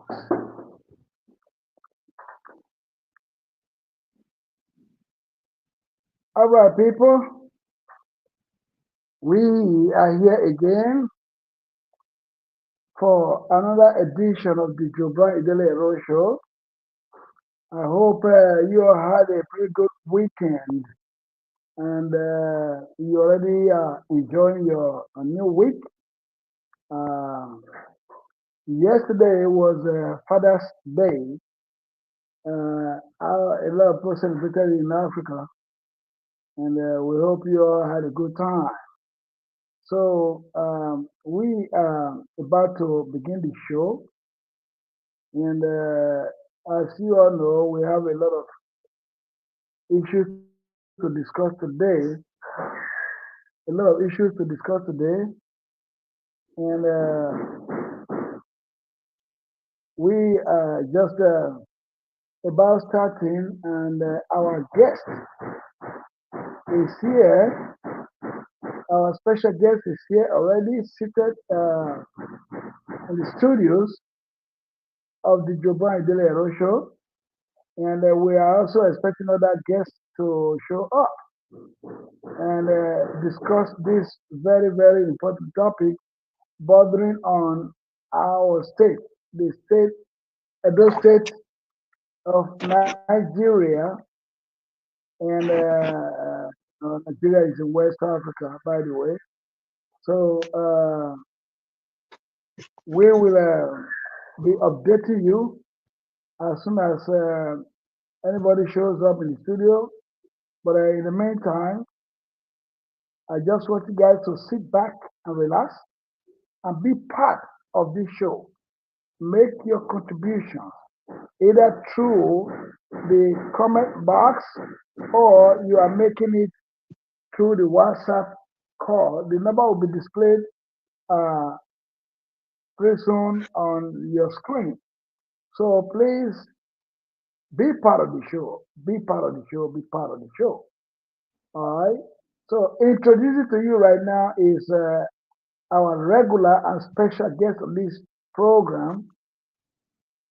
All right, people, we are here again for another edition of the Idele-Ero show. I hope you all had a pretty good weekend and you already enjoying your new week. Uh, Yesterday was Father's Day. A lot of people celebrated in Africa, and we hope you all had a good time. So we are about to begin the show, and as you all know, we have a lot of issues to discuss today. A lot of issues to discuss today, and we are just about starting, and our guest is here. Our special guest is here already, seated in the studios of the Idele-Ero show. And we are also expecting other guests to show up and discuss this very, very important topic bordering on our state, the state, Edo State of Nigeria. And Nigeria is in West Africa, by the way. So we will be updating you as soon as anybody shows up in the studio. But in the meantime, I just want you guys to sit back and relax and be part of this show. Make your contributions either through the comment box or you are making it through the WhatsApp call. The number will be displayed uh, pretty soon on your screen. So please be part of the show. Be part of the show. Be part of the show. All right. So introducing to you right now is our regular and special guest on this program,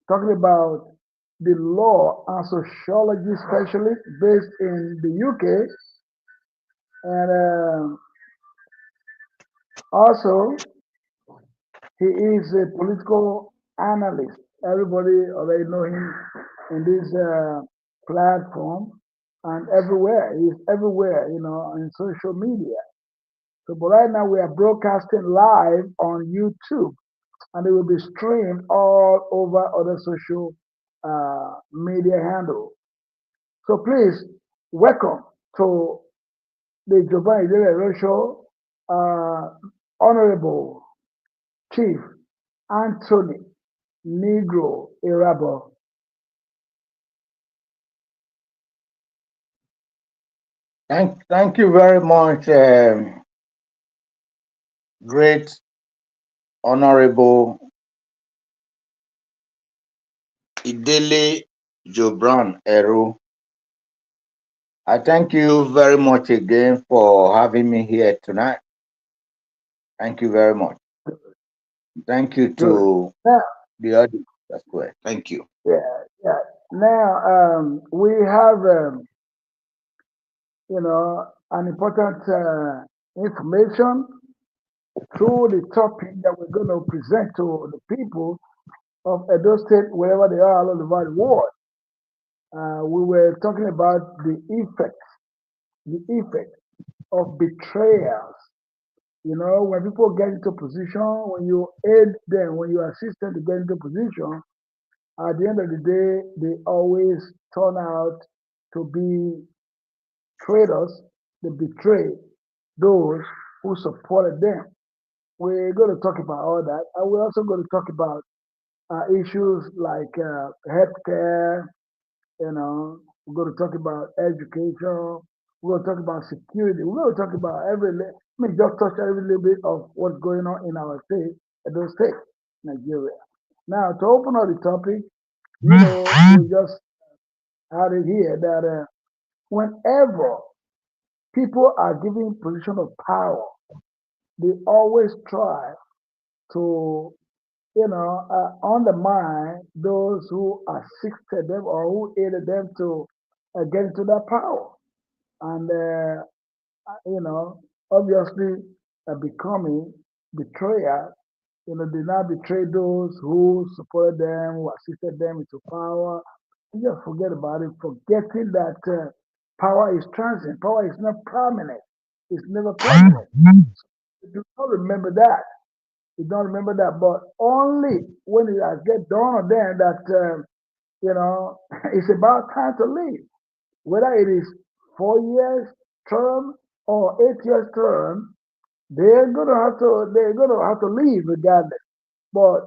talking about the law and sociology specialist based in the UK, and also he is a political analyst. Everybody already know him in this platform and everywhere. He's everywhere, in social media. So, but right now we are broadcasting live on YouTube, and it will be streamed all over other social media handles. So please welcome to the Idele-Ero show, Honorable Chief Anthony Negro Erhabor. Thank you very much, great honorable Idele-Ero. I thank you very much again for having me here tonight. Thank you very much. Thank you Good. to Now, the audience as well. Thank you. yeah, yeah. Now we have an important information through the topic that we're going to present to the people of Edo State, wherever they are all over the world. We were talking about the effect of betrayals. When people get into position, when you aid them, when you assist them to get into position, at the end of the day, they always turn out to be traitors. They betray those who supported them. We're going to talk about all that. And we're also going to talk about issues like healthcare, we're going to talk about education, we're going to talk about security, we're going to talk about let me just touch every little bit of what's going on in our state, Edo State, Nigeria. Now, to open up the topic, we just had it here that whenever people are given position of power, they always try to undermine those who assisted them or who aided them to get into that power. And, obviously becoming betrayer, they now betray those who supported them, who assisted them into power. You just forget about it, forgetting that power is transient, power is not permanent, it's never permanent. You do not remember that. You don't remember that, but only when it has get dawned on them that it's about time to leave. Whether it is 4 years term or 8 years term, they're gonna have to leave regardless. But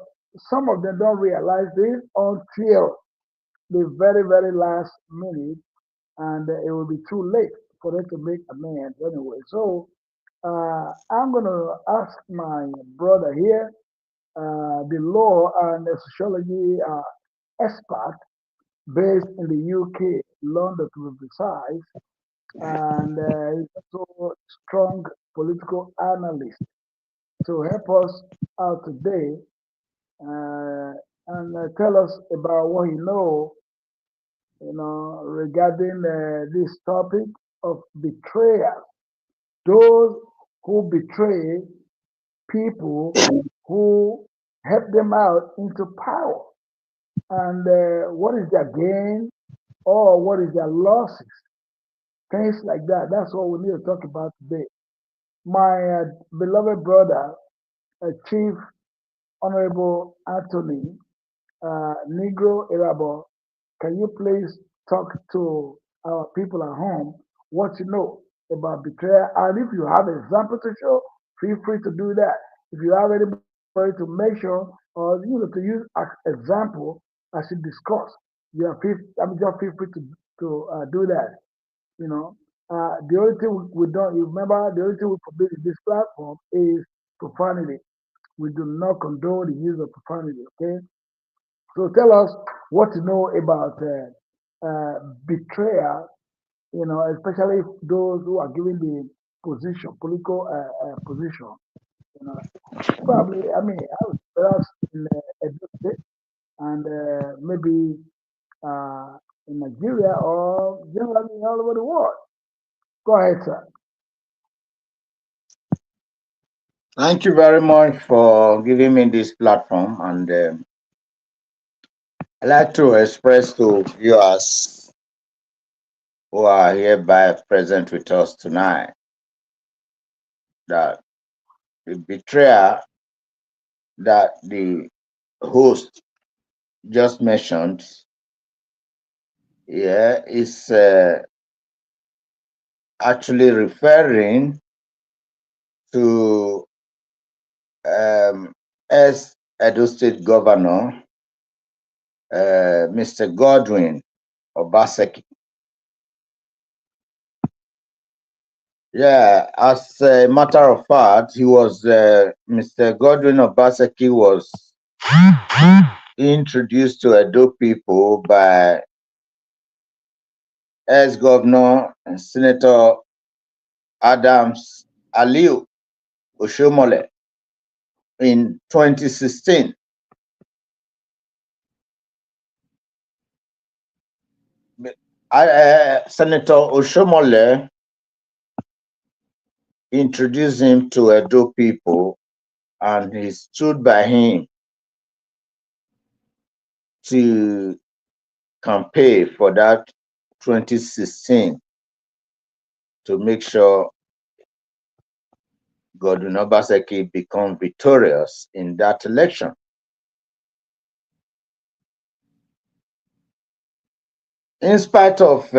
some of them don't realize this until the very, very last minute, and it will be too late for them to make amends anyway. So I'm gonna ask my brother here, the law and the sociology expert based in the UK, London to be precise, and he's also a strong political analyst to help us out today uh, and tell us about what he knows, regarding this topic of betrayal. Those who betray people who help them out into power, and what is their gain or what is their losses, things like that. That's what we need to talk about today. My beloved brother, Chief Honorable Anthony Negro Erhabor, can you please talk to our people at home what you know about betrayal? And if you have an example to show, feel free to do that. If you have anybody to mention or to use as example as you discuss, just feel free to do that. You know, the only thing we don't, you remember, the only thing we forbid in this platform is profanity. We do not condone the use of profanity. Okay, so tell us what you know about betrayal. Especially those who are given the position, political position. You know, probably, I mean, I was perhaps in Edo State and maybe uh, in Nigeria or generally all over the world. Go ahead, sir. Thank you very much for giving me this platform, and I'd like to express to viewers who are hereby present with us tonight that the betrayal that the host just mentioned here is actually referring to ex Edo State Governor Mr. Godwin Obaseki. Yeah, as a matter of fact, he was Mr. Godwin Obaseki was introduced to Edo people by ex-governor and Senator Adams Aliu Oshomole in 2016. Senator Oshomole introduced him to Edo people, and he stood by him to campaign for that 2016 to make sure Godwin Obaseki become victorious in that election. In spite of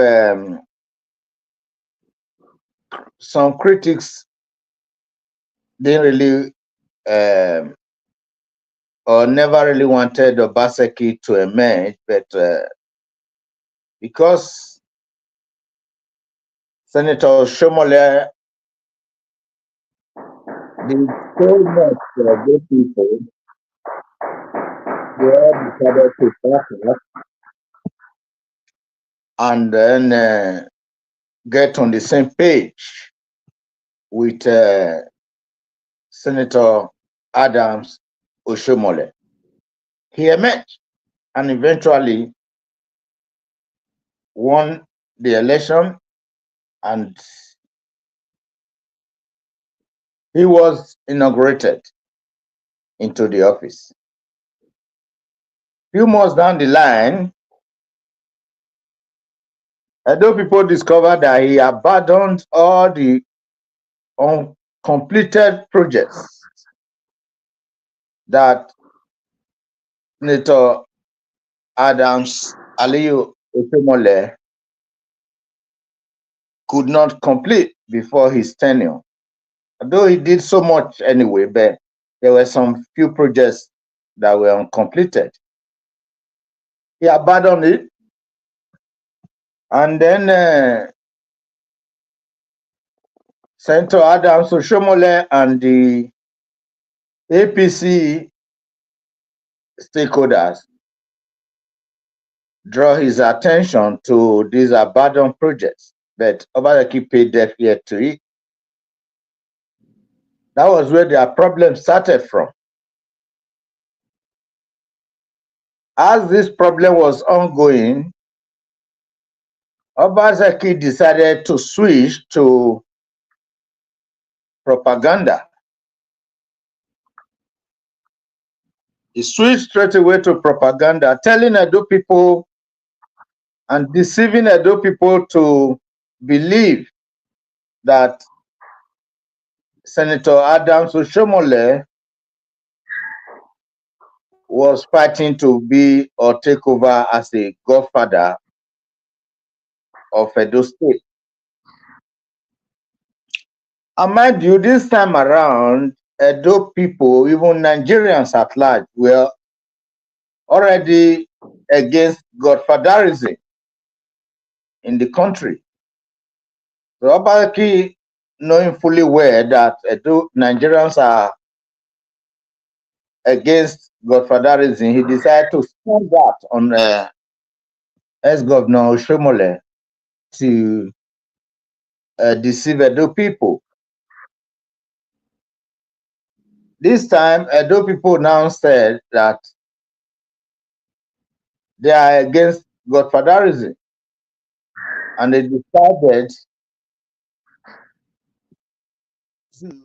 some critics didn't really or never really wanted Obaseki to emerge, but because Senator Shomole did so much for those people, they all decided to back up and then get on the same page with Senator Adams Oshomole. he emerged and eventually won the election, and he was inaugurated into the office. Few months down the line, Edo people discovered that he abandoned all the uncompleted projects that Senator Adams Aliyu Otemole could not complete before his tenure. Although he did so much anyway, but there were some few projects that were uncompleted. He abandoned it, and then Senator Adams Oshomole and the APC stakeholders draw his attention to these abandoned projects, but Obaseki paid deaf ear to it. That was where their problem started from. As this problem was ongoing, Obaseki decided to switch to propaganda. He switched straight away to propaganda, telling Edo people and deceiving Edo people to believe that Senator Adams Oshomole was fighting to be or take over as a godfather of Edo State. And mind you, this time around, Edo people, even Nigerians at large, were already against godfatherism in the country. So Obaseki, knowing fully well that Edo Nigerians are against godfatherism, he decided to spend that on ex-governor Oshomole to deceive Edo people. This time, Edo people now said that they are against godfatherism, and they decided to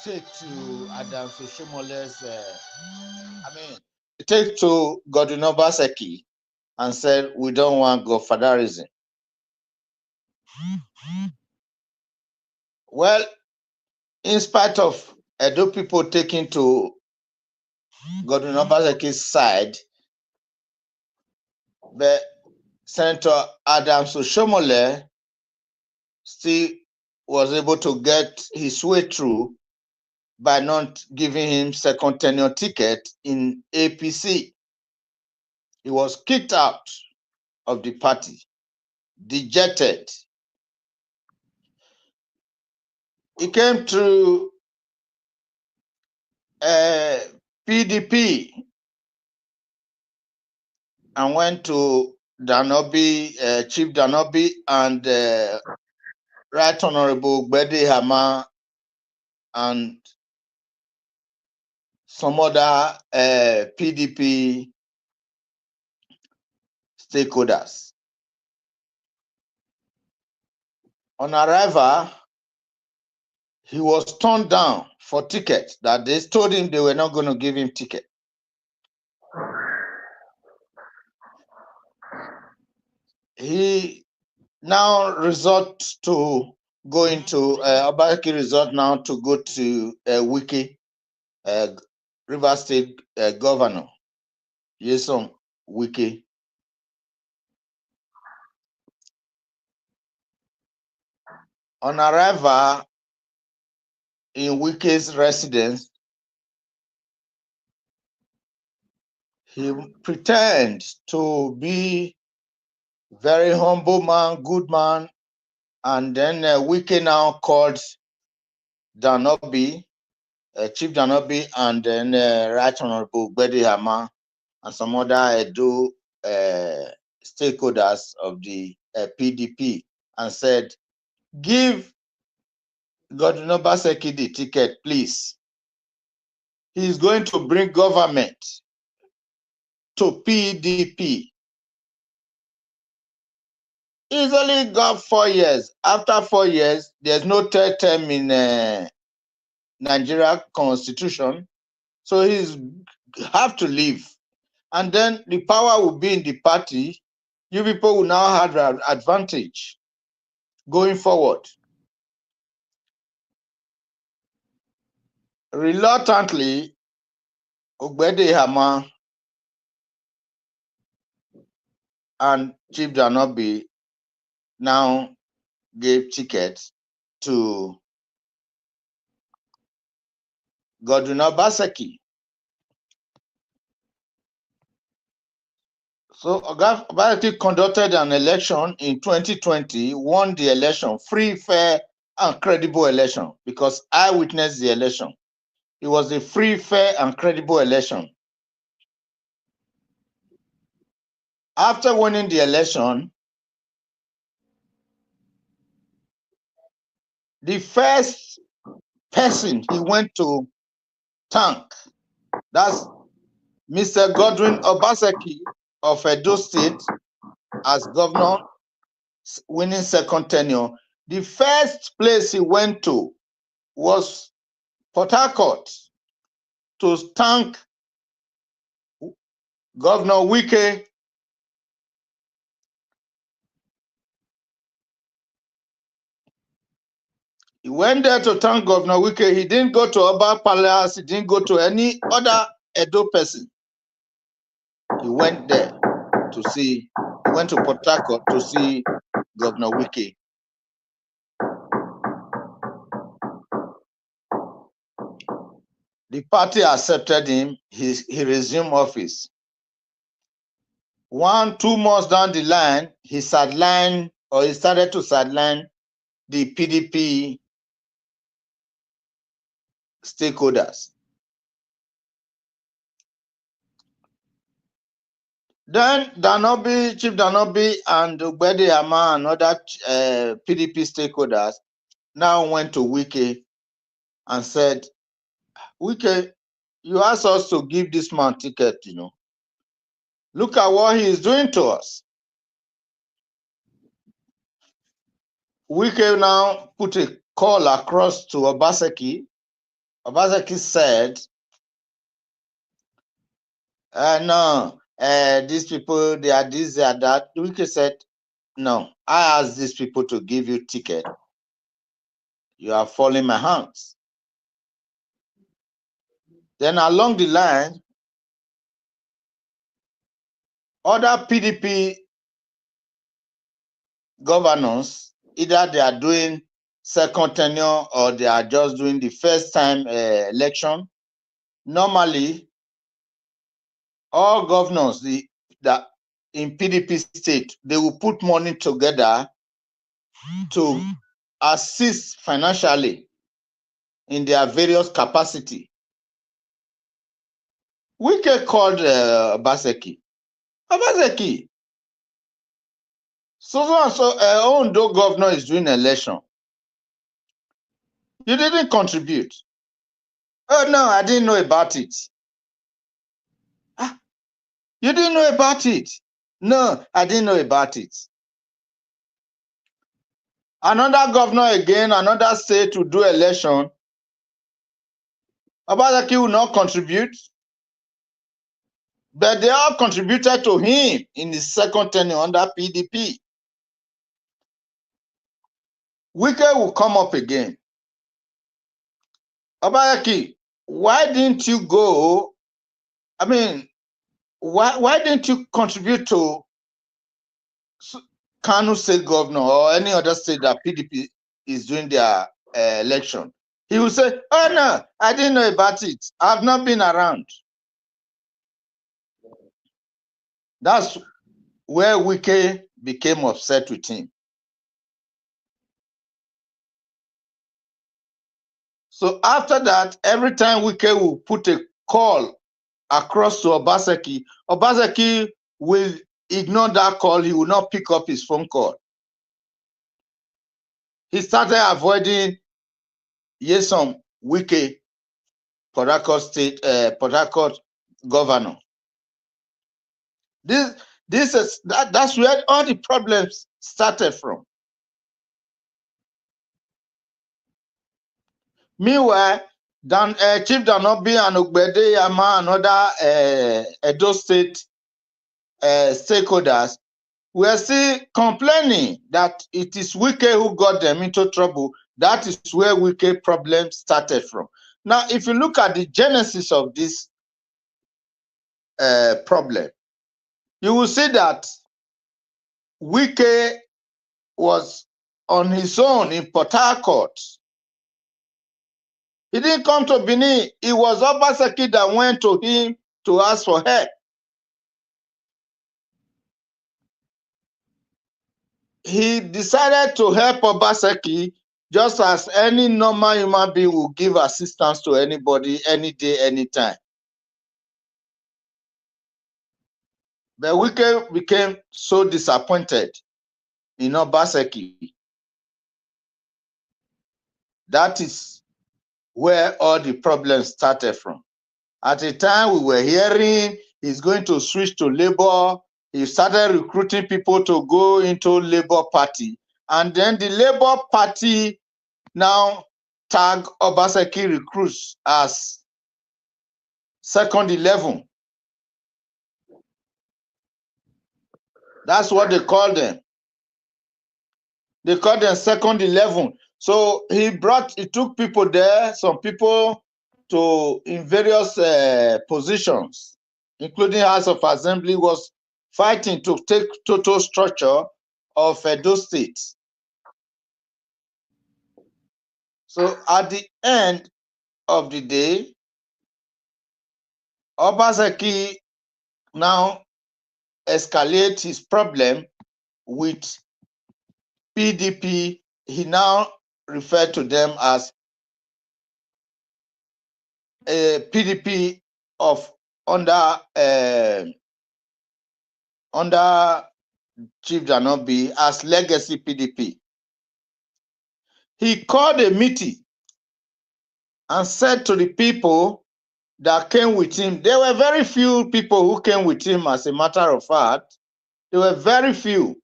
take to Adams Oshomole's, take to Godwin Obaseki and said, we don't want godfatherism. Well, in spite of Edo people taking to Godwin Obaseki's side, but Senator Adams Oshomole still was able to get his way through by not giving him second tenure ticket in APC. He was kicked out of the party, dejected. He came to PDP and went to Danobi, Chief Danobi, and Right Honorable Idele-Ero and some other PDP stakeholders. On arrival, he was turned down for tickets that they told him they were not going to give him ticket. He now resorts to going to Obaseki resort now to go to Wike, River State Governor Nyenson Wike. On arrival in Wike's residence, he pretends to be very humble man, good man, and then Wike now called Danobi, Chief Danobi, and then Right Honorable Idele-Ero and some other Edo stakeholders of the PDP, and said, give Godwin Obaseki the ticket, please. he's going to bring government to PDP. He's only got 4 years. After 4 years, there's no third term in Nigeria constitution. So he's have to leave. And then the power will be in the party. You people will now have an advantage going forward. Reluctantly, Idele-Ero and Chief Danobi now gave tickets to Godwin Obaseki. So Obaseki conducted an election in 2020, won the election, free, fair, and credible election, because I witnessed the election. It was a free, fair, and credible election. After winning the election, the first person he went to thank, that's Mr. Godwin Obaseki of Edo State as governor, winning second tenure. The first place he went to was Port Harcourt to thank Governor Wike. He went there to thank Governor Wike. He didn't go to Oba Palace. He didn't go to any other Edo person. He went there to see, he went to Port Harcourt to see Governor Wike. The party accepted him. He resumed office. 1-2 months down the line, he started to sideline the PDP stakeholders. Then Chief Danobi and Idele-Ero and other PDP stakeholders now went to Wike and said, Wike, you asked us to give this man ticket, you know. Look at what he is doing to us. Wike now put a call across to Obaseki. Obaseki said, no, these people, they are this, they are that. Wike said, no, I asked these people to give you ticket. You are falling my hands. Then along the line, other PDP governors, either they are doing second tenure or they are just doing the first time election. Normally, all governors that in PDP state, they will put money together to assist financially in their various capacity. Wike called Obaseki. Obaseki, so Ondo governor is doing election. You didn't contribute. Oh no, I didn't know about it. Ah, you didn't know about it? No, I didn't know about it. Another governor again, another state to do election. Obaseki will not contribute. But they all contributed to him in his second tenure under PDP. Wike will come up again. Obaseki, why didn't you go? I mean, why didn't you contribute to Kano State governor or any other state that PDP is doing their election? He will say, oh no, I didn't know about it. I've not been around. That's where Wike became upset with him. So after that, every time Wike will put a call across to Obaseki, Obaseki will ignore that call. He will not pick up his phone call. He started avoiding Nyenson Wike. Port Harcourt State, Port Harcourt governor. That's where all the problems started from. Meanwhile, Chief Danobi and Ogbede Yama and other Edo State stakeholders were still complaining that it is Wike who got them into trouble. That is where Wike problem started from. Now, if you look at the genesis of this problem, you will see that Wike was on his own in Port Harcourt. He didn't come to Benin. It was Obaseki that went to him to ask for help. He decided to help Obaseki just as any normal human being will give assistance to anybody, any day, anytime. But Wike became so disappointed in Obaseki. That is where all the problems started from. At the time we were hearing he's going to switch to Labour, he started recruiting people to go into Labour Party. And then the Labour Party now tag Obaseki recruits as second 11. That's what they call them. They call them second 11. So he took people there, some people in various positions, including House of Assembly, was fighting to take total structure of those states. So at the end of the day, Obaseki now escalates his problem with PDP. He now referred to them as a PDP of under Chief Danobi as legacy PDP. He called a meeting and said to the people that came with him, there were very few people who came with him, as a matter of fact. There were very few.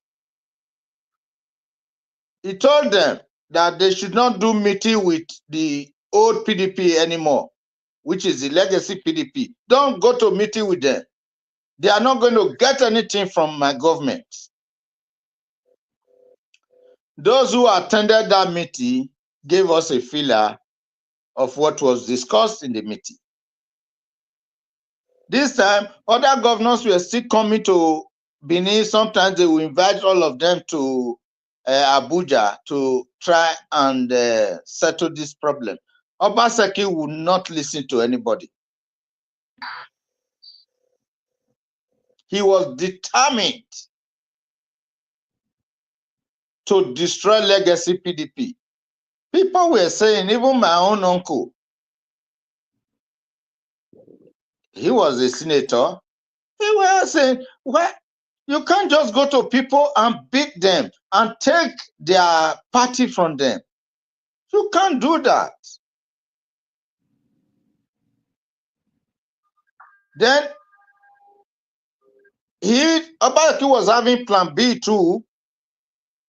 He told them that they should not do meeting with the old PDP anymore, which is the legacy PDP. Don't go to meeting with them. They are not going to get anything from my government. Those who attended that meeting gave us a feeler of what was discussed in the meeting. This time, other governors were still coming to Benin. Sometimes they will invite all of them to Abuja to try and settle this problem. Obaseki would not listen to anybody. He was determined to destroy legacy PDP. People were saying, even my own uncle, he was a senator, he was saying, well, you can't just go to people and beat them and take their party from them. You can't do that. Then Obaseki was having plan B too,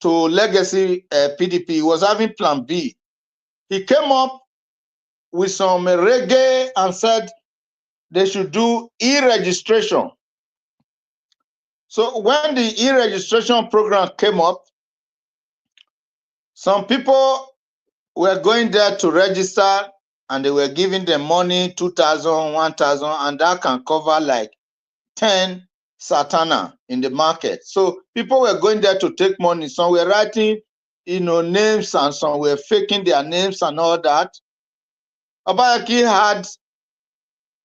to legacy PDP. He was having plan B. He came up with some reggae and said they should do e-registration. So when the e-registration program came up, some people were going there to register and they were giving them money, 2,000, 1,000, and that can cover like 10 satana in the market. So people were going there to take money. Some were writing, names, and some were faking their names and all that. Obaseki had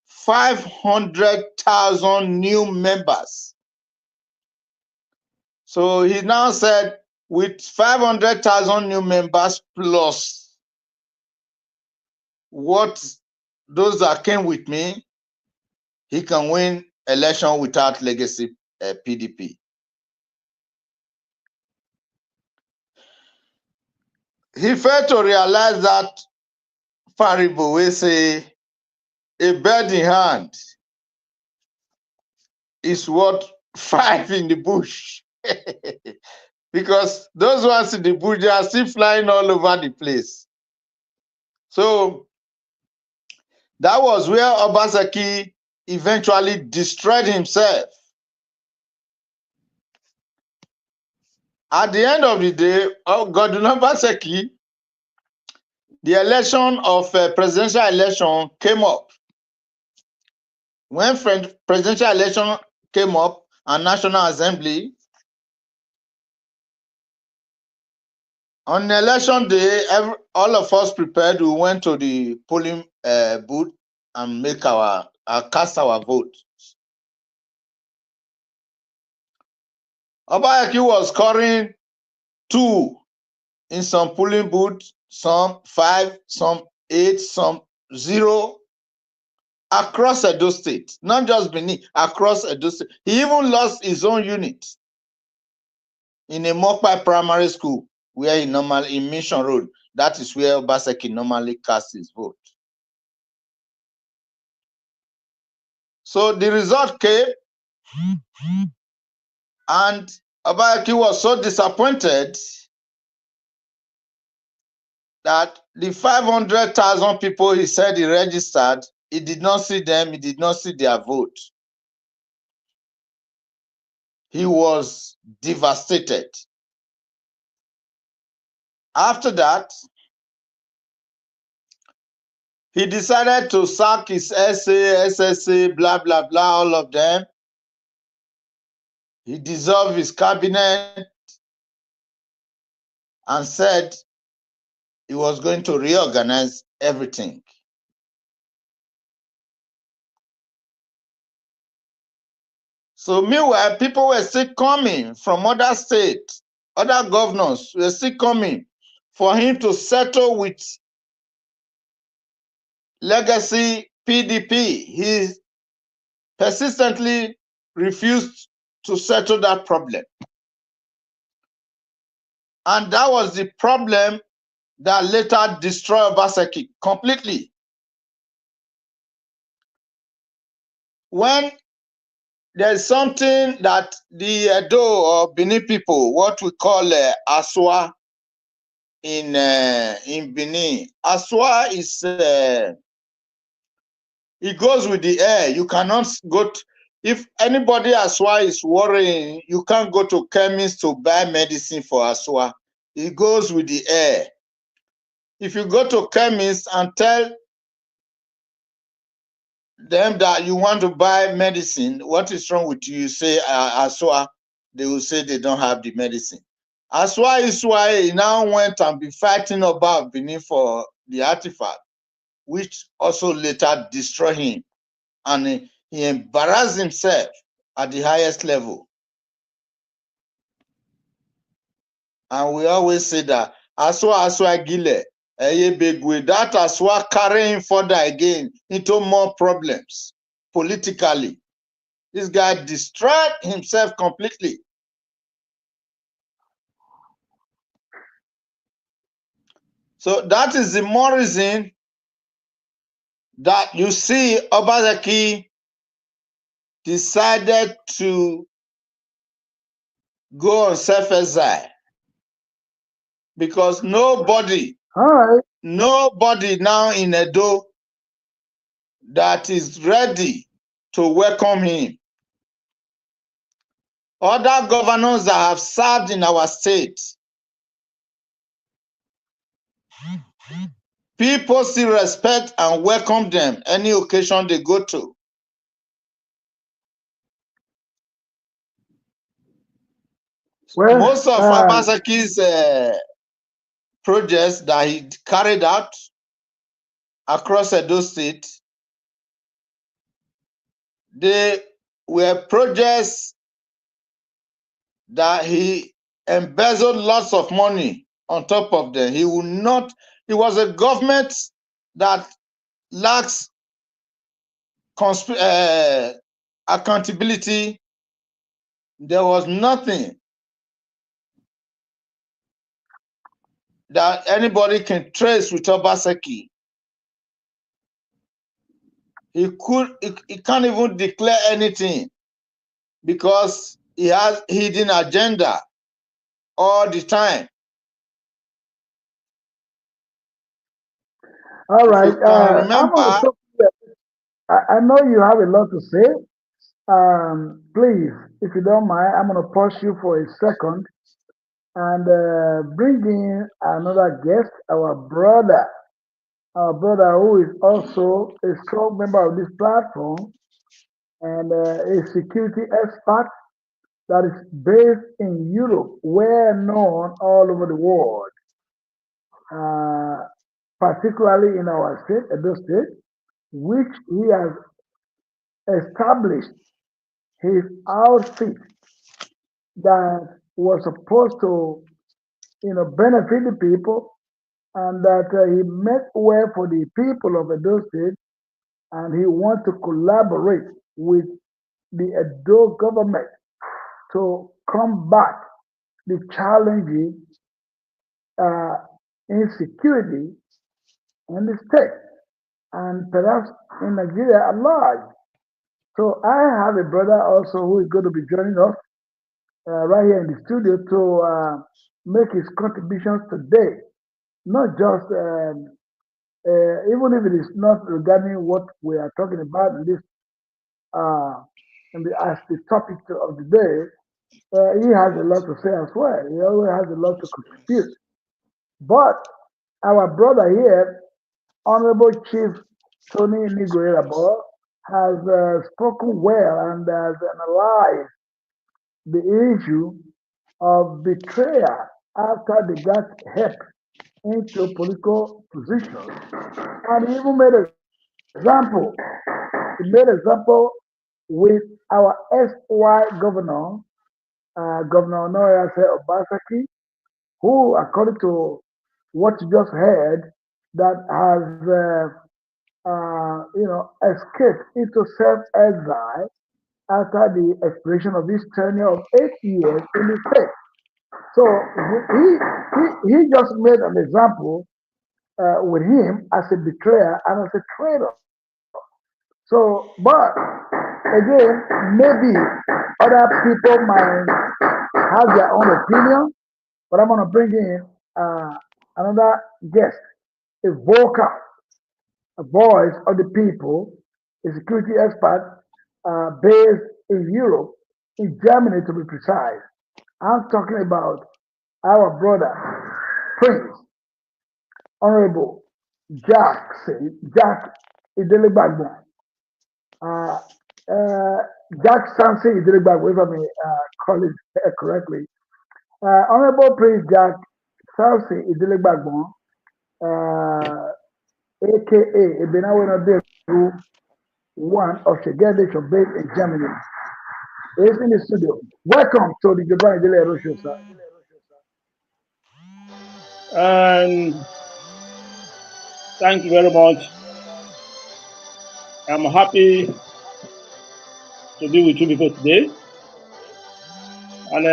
500,000 new members. So he now said, with 500,000 new members plus those that came with me, he can win election without legacy PDP. He failed to realize that Faribo will say a bird in hand is worth 5 in the bush. Because those ones in the bush, they are still flying all over the place. So that was where Obaseki eventually destroyed himself. At the end of the day, Godwin Obaseki, the election of presidential election came up. When presidential election came up and National Assembly, on election day, all of us prepared. We went to the polling booth and make cast our vote. Obaseki was scoring 2 in some polling booths, some 5, some 8, some 0 across Edo State, not just Benin, across Edo State. He even lost his own unit in a Mokpai primary school where he normally, in Mission Road, that is where Obaseki normally casts his vote. So the result came, and Obaseki was so disappointed that the 500,000 people he said he registered, he did not see them, he did not see their vote. He was devastated. After that, he decided to sack his SA, SSA, blah, blah, blah, all of them. He dissolved his cabinet and said he was going to reorganize everything. So meanwhile, people were still coming from other states, other governors were still coming for him to settle with legacy PDP. He persistently refused to settle that problem. And that was the problem that later destroyed Obaseki completely. When there's something that the Edo or Benin people, what we call Aswa in Benin, Aswa is it goes with the air. You cannot go if anybody Aswa is worrying, you can't go to chemist to buy medicine for Aswa. It goes with the air. If you go to chemist and tell them that you want to buy medicine, what is wrong with you? You say Aswa, they will say they don't have the medicine. Aswa is why he now went and be fighting about Benin for the artifact, which also later destroyed him. And he embarrassed himself at the highest level. And we always say that Aswa Gile, that Aswa carrying further again into more problems politically. This guy destroyed himself completely. So that is the more reason that you see Obaseki decided to go on self-exile, because nobody now in Edo that is ready to welcome him. Other governors that have served in our state, people still respect and welcome them any occasion they go to. Well, most of Obaseki's projects that he carried out across Edo State, they were projects that he embezzled lots of money on top of them. He was a government that lacks accountability. There was nothing that anybody can trace with Obaseki. he can't even declare anything because he has hidden agenda all the time. All If right. you can I'm going to remember, stop here. I know you have a lot to say. Please, if you don't mind, I'm going to pause you for a second and bring in another guest, our brother who is also a strong member of this platform and a security expert that is based in Europe, well known all over the world, uh, particularly in our state, Edo State, which he has established his outfit that was supposed to, benefit the people, and that he meant well for the people of Edo State, and he wants to collaborate with the Edo government to combat the challenges, uh, insecurity in the state and perhaps in Nigeria at large. So I have a brother also who is going to be joining us right here in the studio to make his contributions today. Not just, even if it is not regarding what we are talking about in this, uh, as the topic of the day, he has a lot to say as well. He always has a lot to contribute. But our brother here, Honorable Chief Tony Negro Erhabor, has spoken well and has analyzed the issue of betrayal after they got help into political positions. And he even made example. He made example with our SY governor, Governor Noya Obaseki, who, according to what you just heard, that has escaped into self-exile after the expiration of his tenure of 8 years in the state. So he just made an example with him as a betrayer and as a traitor. So, but again, maybe other people might have their own opinion, but I'm going to bring in another guest, a vocal, a voice of the people, a security expert based in Europe, in Germany to be precise. I'm talking about our brother, Prince, Honorable Jack Idele-Ero. Uh, uh, Jack Samson Idele-Ero, if I may call it correctly. Honorable Prince Jack Samson Idele-Ero, aka Ebenawe Beru, one of Shege Nation based in Germany, is in the studio. Welcome to the Goodbye Idele-Ero show, sir. And thank you very much. I'm happy to be with you people today. And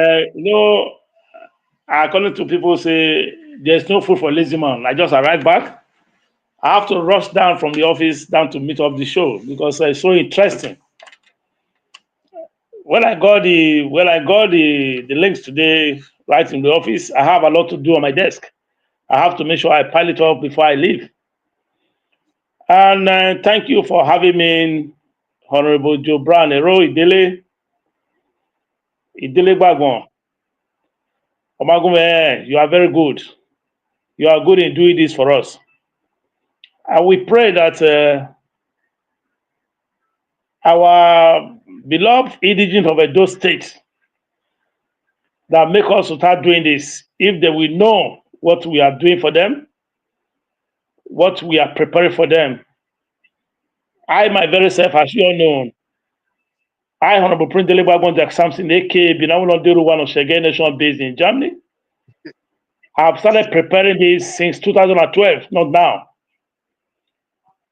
according to people say there's no food for lazy man. I just arrived back. I have to rush down from the office down to meet up the show because it's so interesting. When I got the links today right in the office, I have a lot to do on my desk. I have to make sure I pile it up before I leave. And thank you for having me, Honorable Joe Brown, Ero Idele-Ero. Omagume, you are very good. You are good in doing this for us. And we pray that our beloved indigent of Edo State that make us to start doing this, if they will know what we are doing for them, what we are preparing for them. I, my very self, as you all know, I, Honorable Prince Idele-Ero Jack Samson, aka Binawulon Deru, one of Shege Nation based in Germany, have started preparing this since 2012, not now.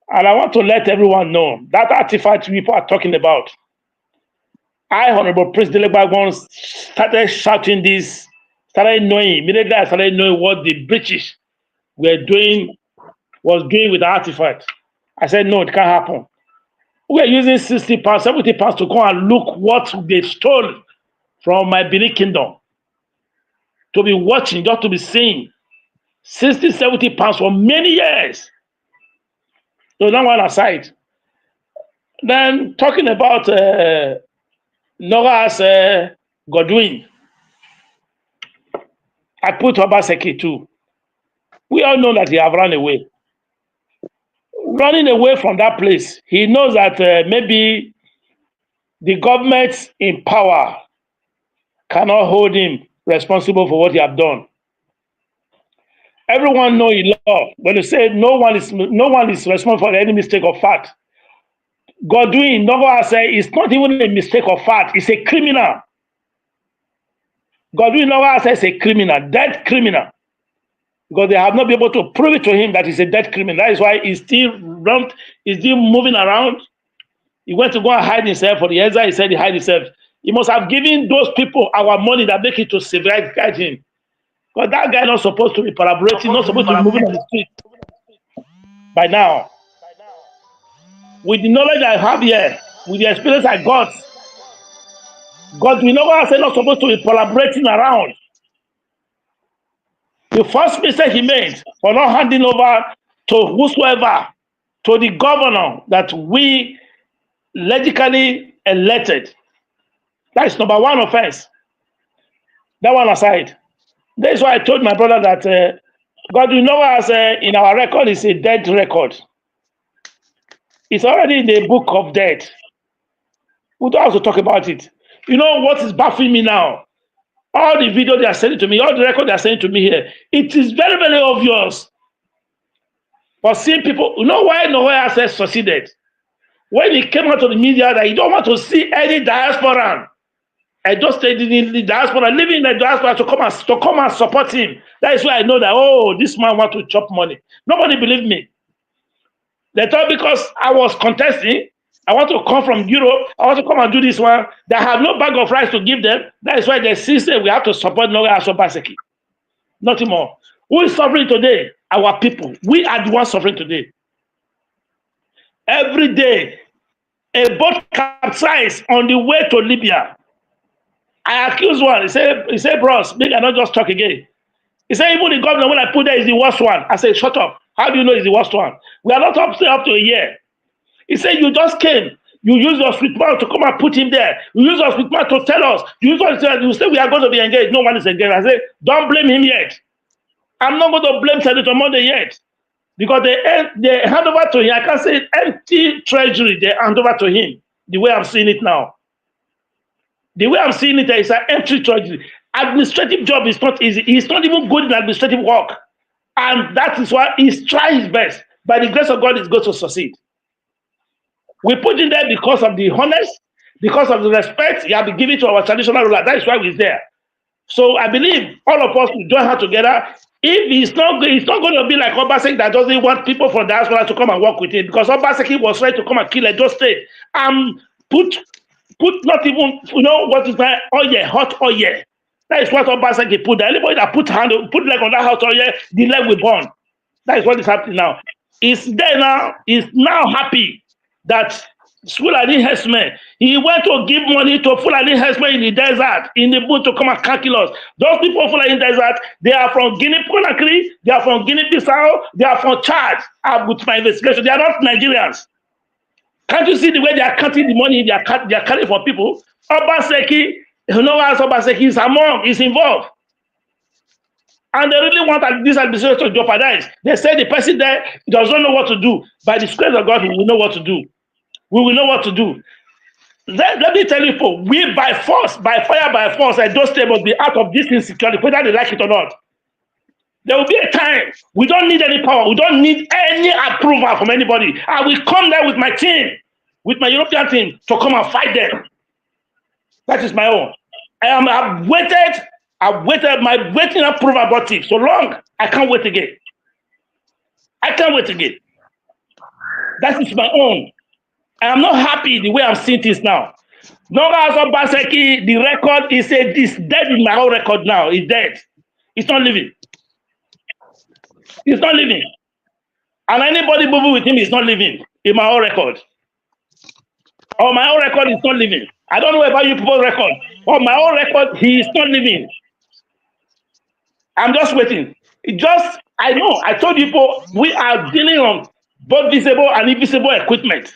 And I want to let everyone know that artifact people are talking about. I, Honorable Prince Idele-Ero, started shouting this, immediately I started knowing what the British was doing with the artifact. I said, no, it can't happen. We are using 60 pounds, 70 pounds to go and look what they stole from my Benin kingdom. To be watching, just to be seeing. 60, 70 pounds for many years. So that one aside. Then talking about Nora's Godwin, I put Obaseki too. We all know that he have run away. Running away from that place, he knows that maybe the government in power cannot hold him responsible for what he have done. Everyone know in law when you say no one is responsible for any mistake of fact. Godwin, Nogo say it's not even a mistake of fact; it's a criminal. Godwin Nogo says a criminal, dead criminal, because they have not been able to prove it to him that he's a dead criminal. That is why he's still moving around. He went to go and hide himself for the exile. He said he hide himself. He must have given those people our money that make it to safeguard him. Because that guy not supposed to be collaborating, not supposed to be moving on the street by now. With the knowledge I have here, with the experience I got, God, we know I said not supposed to be collaborating around. The first mistake he made for not handing over to whosoever, to the governor that we legally elected. That is number one offense. That one aside. That's why I told my brother that God, we know as in our record is a dead record. It's already in the book of death. We don't have to talk about it. You know what is baffling me now? All the video they are sending to me, all the record they are sending to me here, it is very, very obvious. For seeing people, you know why Noah has succeeded? When he came out to the media that he don't want to see any diaspora. I just stayed in the diaspora, living in the diaspora to come and support him. That is why I know that, oh, this man wants to chop money. Nobody believed me. They thought because I was contesting, I want to come from Europe, I want to come and do this one, they have no bag of rice to give them. That is why they insist we have to support Noah Obaseki. Nothing more. Who is suffering today? Our people. We are the ones suffering today. Every day, a boat capsized on the way to Libya. I accused one. He said, bros, maybe I not just talk again. He said, even the governor, when I put there, is the worst one. I said, shut up. How do you know it's the worst one? We are not up to a year. He said, you just came. You use your sweet mouth to come and put him there. You use your sweet mouth to tell us. You say we are going to be engaged. No one is engaged. I said, don't blame him yet. I'm not going to blame Senator Monday yet. Because they hand over to him. I can't say empty treasury. They hand over to him. The way I'm seeing it now. The way I'm seeing it is an empty treasury. Administrative job is not easy. He's not even good in administrative work. And that is why he's trying his best. By the grace of God, he's going to succeed. We put him there because of the honest, because of the respect he has been given to our traditional ruler. That is why he's there. So I believe all of us will join hands together. If he's not going to be like Obaseki that doesn't want people from diaspora to come and work with him, because Obaseki was trying to come and kill Edo State and put not even, you know, what is that oil, hot oil. That is what Obaseki put there. Anybody that put leg on that hot oil, the leg will burn. That is what is happening now. He's there now. He's now happy that Fulani herdsmen, he went to give money to Fulani herdsmen in the desert, in the bush to come and kill us. Those people Fulani in the desert, they are from Guinea-Conakry, they are from Guinea-Bissau, they are from Chad. With my investigation, they are not Nigerians. Can't you see the way they are cutting the money they are carrying for people? Obaseki, you know as Obaseki is among, is involved. And they really want this administration to jeopardize. They say the person there does not know what to do. By the grace of God, we will know what to do. We will know what to do. Let me tell you, people, we by force, by fire, by force, and those states must be out of this insecurity, whether they like it or not. There will be a time we don't need any power, we don't need any approval from anybody. I will come there with my team, with my European team, to come and fight them. That is my own. I've waited my waiting approval about it so long. I can't wait again. I can't wait again. That is my own. I am not happy the way I'm seeing this now. Noga Obaseki, the record is dead in my own record now. It's dead. It's not living. It's not living. And anybody moving with him is not living in my own record. On my own record, he's not living. I don't know about you people's record. On my own record, he is not living. I'm just waiting. I know, I told you people, we are dealing on both visible and invisible equipment.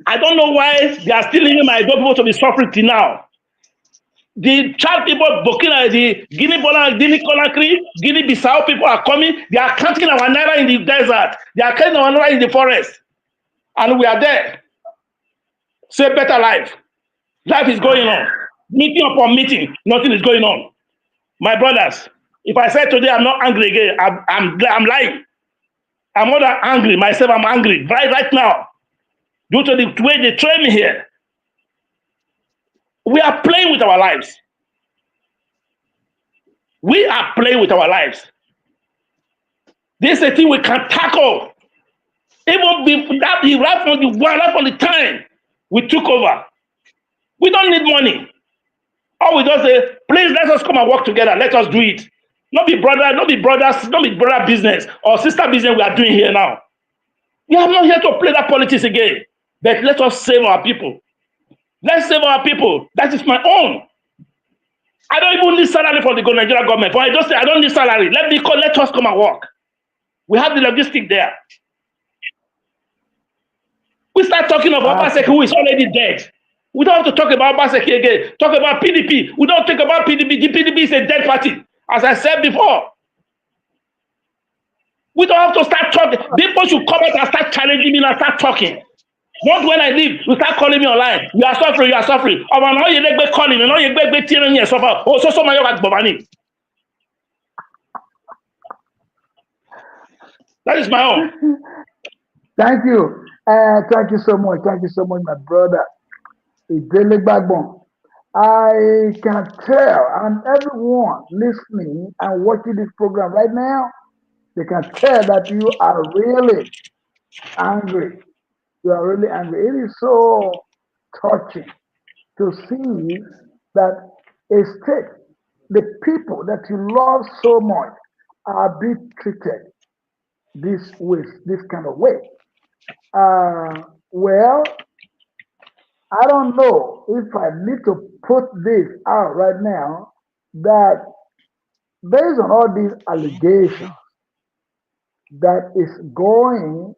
I don't know why they are still leaving my people to be suffering till now. The Chad people, Burkina, the Guinea-Conakry, Guinea-Bissau people are coming. They are counting our naira in the desert. They are counting our naira in the forest. And we are there. Say better life. Life is going on. Meeting upon meeting, nothing is going on. My brothers, if I say today I'm not angry again, I'm lying. I'm more than angry. Myself, I'm angry right now. Due to the way they train me here. We are playing with our lives. We are playing with our lives. This is a thing we can tackle. Even right from the time we took over. We don't need money. All we just say, please let us come and work together. Let us do it. Not be brother business or sister business we are doing here now. We are not here to play that politics again. But let us save our people. Let's save our people. That is my own. I don't even need salary for the Nigerian government. But I just say I don't need salary. Let us come and work. We have the logistics there. We start talking about Obaseki, who is already dead. We don't have to talk about Obaseki again. Talk about PDP. We don't talk about PDP. The PDP is a dead party, as I said before. We don't have to start talking. People should come out and start challenging me and start talking. Not when I leave, you start calling me online. You are suffering, you are suffering. Oh, now you let me calling, and now you let me tearing you suffer. Oh, so my Bobani. That is my own. Thank you. Thank you so much. Thank you so much, my brother. Idele-Ero. I can tell, and everyone listening and watching this program right now, they can tell that you are really angry. You are really angry. It is so touching to see that a state, the people that you love so much, are being treated this kind of way. Well, I don't know if I need to put this out right now that based on all these allegations that is going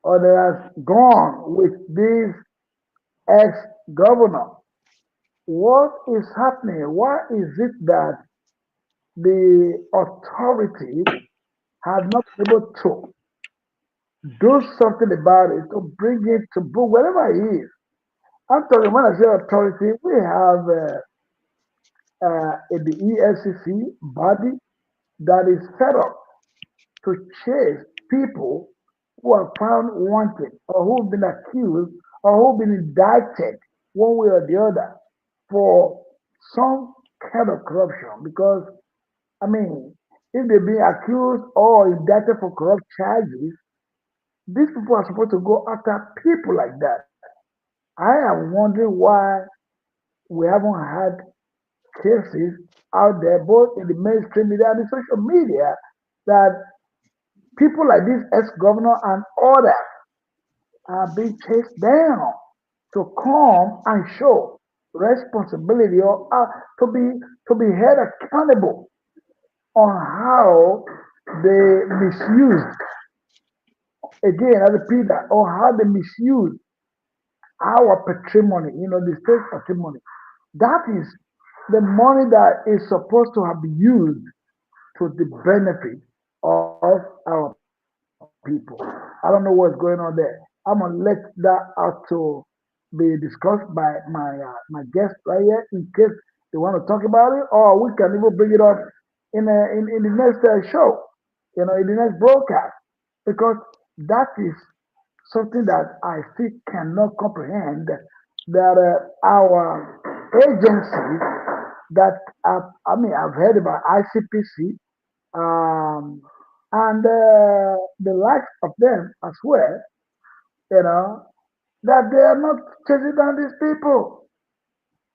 or that has gone with this ex-governor, what is happening? Why is it that the authorities have not been able to do something about it, to bring it to book, wherever it is? I'm talking when I say authority, we have the EFCC body that is set up to chase people who are found wanted or who've been accused or who've been indicted one way or the other for some kind of corruption. Because, I mean, if they've been accused or indicted for corrupt charges, these people are supposed to go after people like that. I am wondering why we haven't had cases out there, both in the mainstream media and the social media, that people like this ex-governor and others are being chased down to come and show responsibility or to be held accountable on how they misused, again I repeat that, on how they misused our patrimony, the state patrimony. That is the money that is supposed to have been used to the benefit of our people. I don't know what's going on there. I'm gonna let that out to be discussed by my guest right here in case they want to talk about it, or we can even bring it up in the next show, in the next broadcast, because that is something that I still cannot comprehend that our agencies that I've heard about ICPC um, and the likes of them as well, you know, that they are not chasing down these people.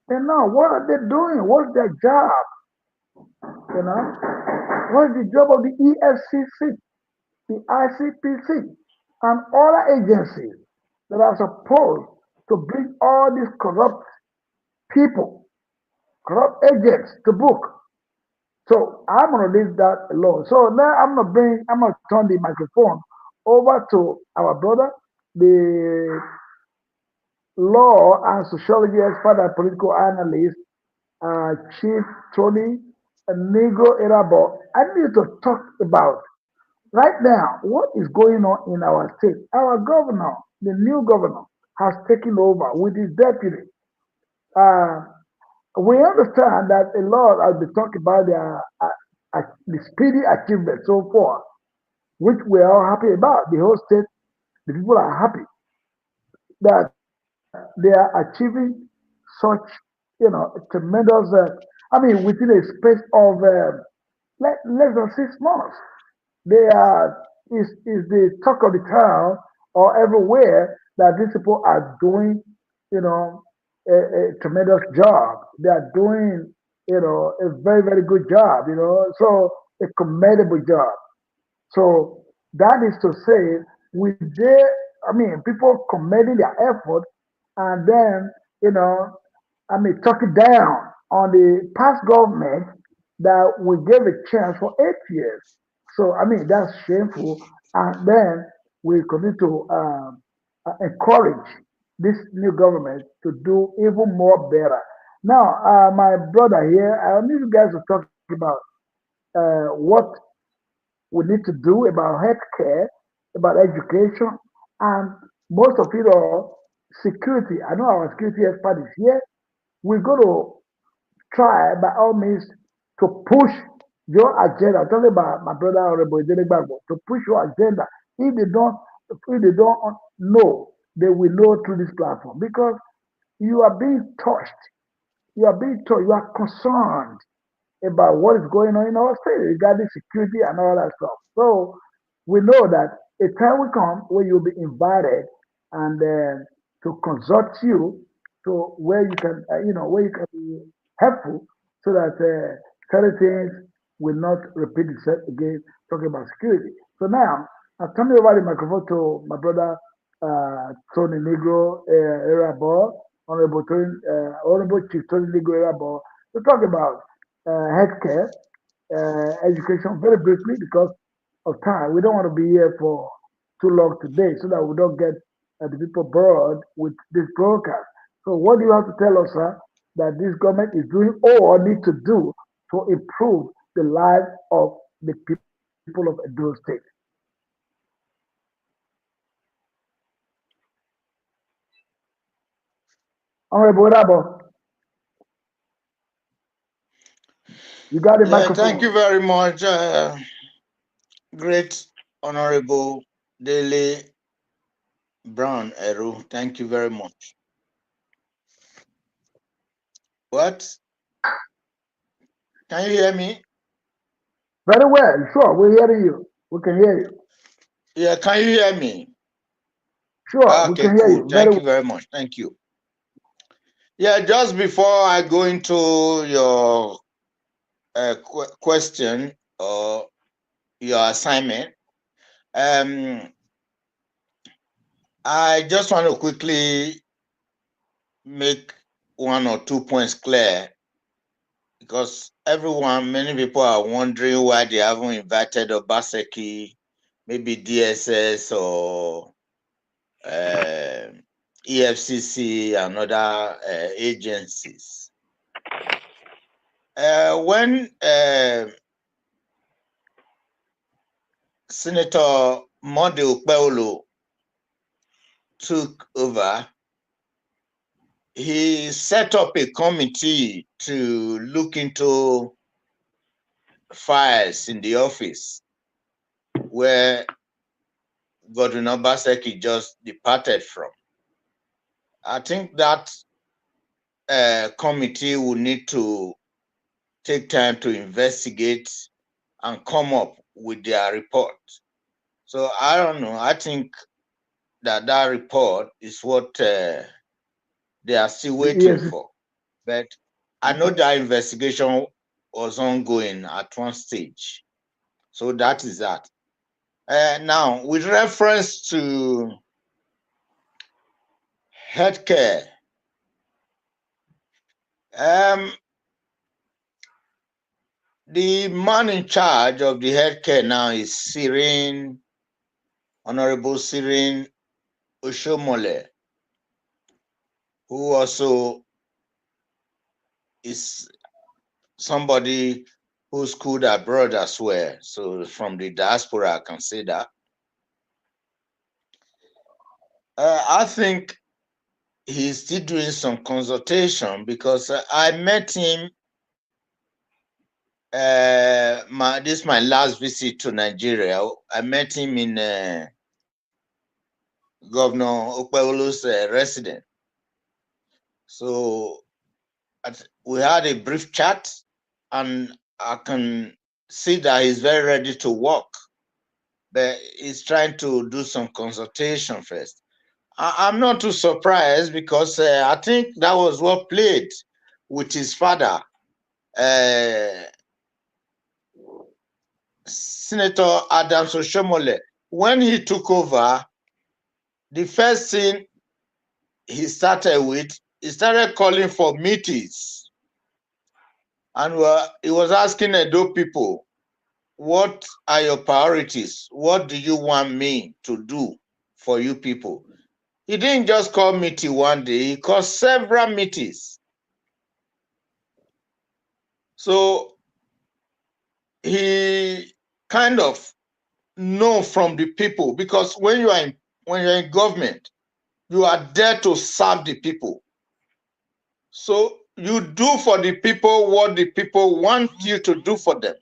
What are they doing? What's their job? You know, what's the job of the EFCC, the ICPC, and other agencies that are supposed to bring all these corrupt people, corrupt agents to book. So I'm gonna leave that alone. So now I'm gonna turn the microphone over to our brother, the law and sociology expert and political analyst, Chief Tony Negro Erhabor. I need to talk about right now what is going on in our state. Our governor, the new governor, has taken over with his deputy. Uh, we understand that a lot has been talked about the speedy achievement so far, which we are all happy about. The whole state, the people are happy that they are achieving such, tremendous. I mean, within a space of less than 6 months, they are is the talk of the town or everywhere that these people are doing, you know, a tremendous job. They are doing, a very very good job. So a commendable job. So that is to say, we dare, I mean, people commending their effort and then, you know, I mean, talking down on the past government that we gave a chance for 8 years. So, I mean, that's shameful. And then we continue to encourage this new government to do even more better. Now, my brother here, I need you guys to talk about what we need to do about healthcare, about education, and most of it all, security. I know our security expert is here. We're going to try by all means to push your agenda. I'm talking about my brother Honorable Idele-Ero, to push your agenda. If they don't know, they will know through this platform because you are being touched. You are being touched. You are concerned about what is going on in our state regarding security and all that stuff. So we know that a time will come where you'll be invited and to consult you to where you can, where you can be helpful so that certain things will not repeat itself again, talking about security. So now, I'll turn over the microphone to my brother Tony Negro Erhabor, Honorable Chief Tony Negro Erhabor, to talk about healthcare, education very briefly because of time. We don't want to be here for too long today so that we don't get the people bored with this broadcast. So, what do you have to tell us, sir, that this government is doing or need to do to improve the lives of the people of Edo State? Honorable Rabo, you got the Yeah, thank you microphone. very much, great Honorable Dele Brown Eru. Thank you very much. What? Can you hear me? Very well, sure, we're hearing you. We can hear you. Yeah, can you hear me? Sure, we Okay, can hear cool. you. Very Thank well. you very much. Thank you. Yeah, just before I go into your question or your assignment, um, I just want to quickly make 1 or 2 points clear because many people are wondering why they haven't invited Obaseki, maybe DSS or EFCC and other agencies. When Senator Monday Okpebholo took over, he set up a committee to look into files in the office where Godwin Obaseki just departed from. I think that committee will need to take time to investigate and come up with their report. So I don't know. I think that report is what they are still waiting Yes. for. But I know that investigation was ongoing at one stage. So that is that. Now, with reference to healthcare. The man in charge of the healthcare now is Honorable Cyril Oshomole, who also is somebody who schooled abroad as well. So from the diaspora, I can say that. I think he's still doing some consultation because I met him. This is my last visit to Nigeria. I met him in Governor Okpewolo's residence. So we had a brief chat, and I can see that he's very ready to work, but he's trying to do some consultation first. I'm not too surprised because I think that was what played with his father, Senator Adams Oshomole. When he took over, the first thing he started calling for meetings. And he was asking Edo people, what are your priorities? What do you want me to do for you people? He didn't just call meeting one day, he called several meetings. So he kind of know from the people, because when you're in government, you are there to serve the people. So you do for the people what the people want you to do for them.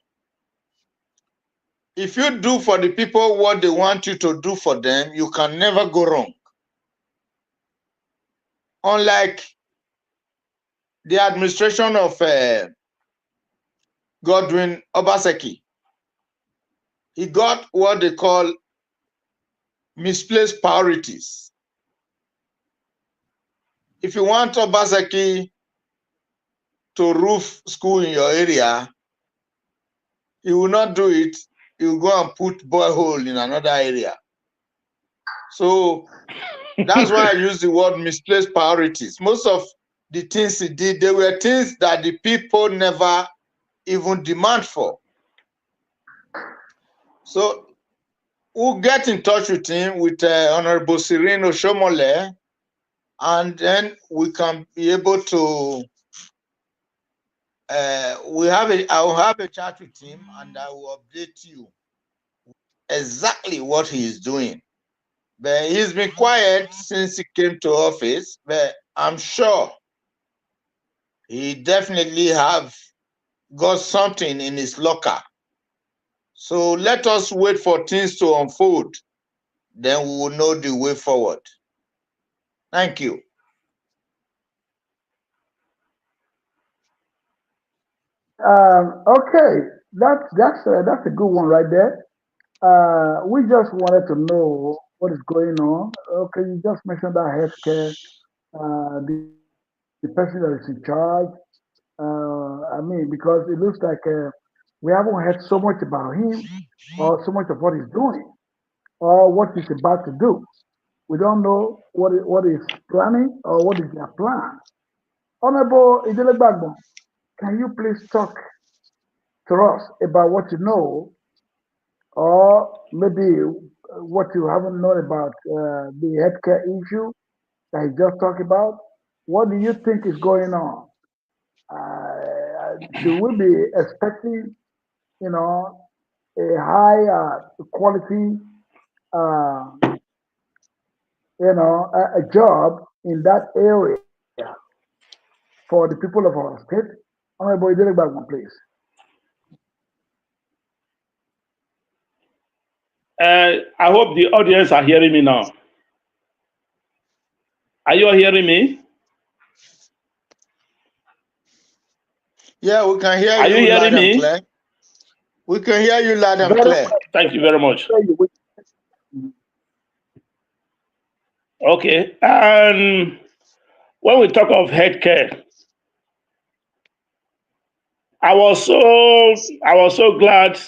If you do for the people what they want you to do for them, you can never go wrong. Unlike the administration of Godwin Obaseki, he got what they call misplaced priorities. If you want Obaseki to roof school in your area, he will not do it. He will go and put borehole in another area. So that's why I use the word misplaced priorities. Most of the things he did, they were things that the people never even demand for. So we'll get in touch with him, with Honorable Cyril Oshomole, and then we can be able to I will have a chat with him, and I will update you exactly what he is doing. But he's been quiet since he came to office, but I'm sure he definitely have got something in his locker. So let us wait for things to unfold, then we will know the way forward. Thank you. Okay, that's a good one right there. We just wanted to know what is going on. Okay, you just mentioned that healthcare, the person that is in charge. I mean, because it looks like we haven't heard so much about him or so much of what he's doing or what he's about to do. We don't know what is planning or what is their plan. Honorable Idele-Ero, can you please talk to us about what you know, or maybe what you haven't known about the healthcare issue that he just talked about? What do you think is going on? Should we be expecting, you know, a high quality, uh, a job in that area for the people of our state? Honorable Idele-Ero, please. I hope the audience are hearing me now. Are you all hearing me? Yeah, we can hear Are you you loud hearing and me? clear. We can hear you loud and Very clear. well. Thank you very much. We- Okay. And when we talk of healthcare, I was so glad,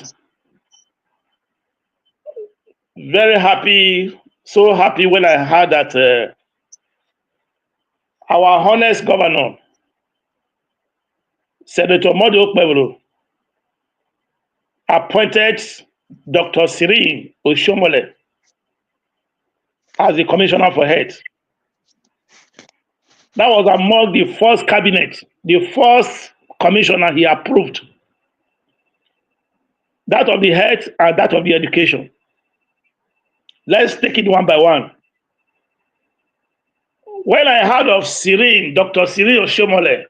very happy, so happy when I heard that our honest governor, Senator Mode Okpebholo, appointed Dr. Cyril Oshomole as the commissioner for health. That was among the first cabinet, the first commissioner he approved. That of the health and that of the education. Let's take it one by one. When I heard of Cyril, Dr. Cyril Oshomole,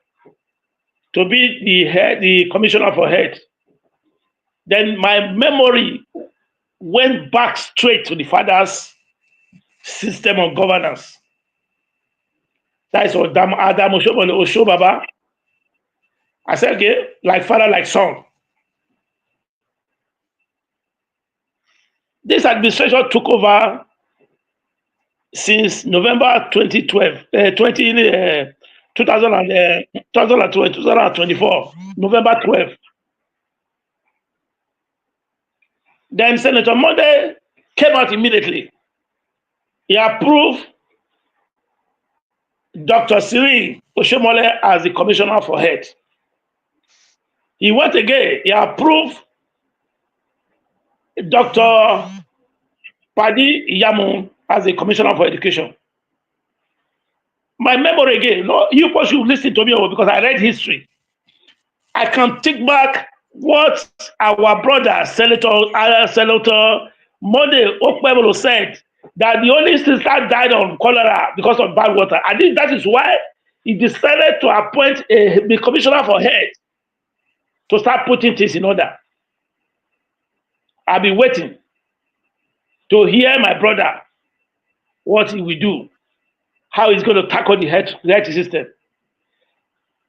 to be the commissioner for health, then my memory went back straight to the father's system of governance. That is Adam Oshomole Oshobaba. I said, okay, like father, like son. This administration took over since November 2024, November 12. Then Senator Mode came out immediately. He approved Dr. Cyril Oshomole as the commissioner for health. He went again, he approved Dr. Padi Yamu as the commissioner for education. My memory again, no, you should listen to me because I read history. I can take back what our brother, Senator Mode Okpebholo said, that the only sister died of cholera because of bad water. I think that is why he decided to appoint the commissioner for health to start putting things in order. I'll be waiting to hear my brother what he will do, how he's going to tackle the health system.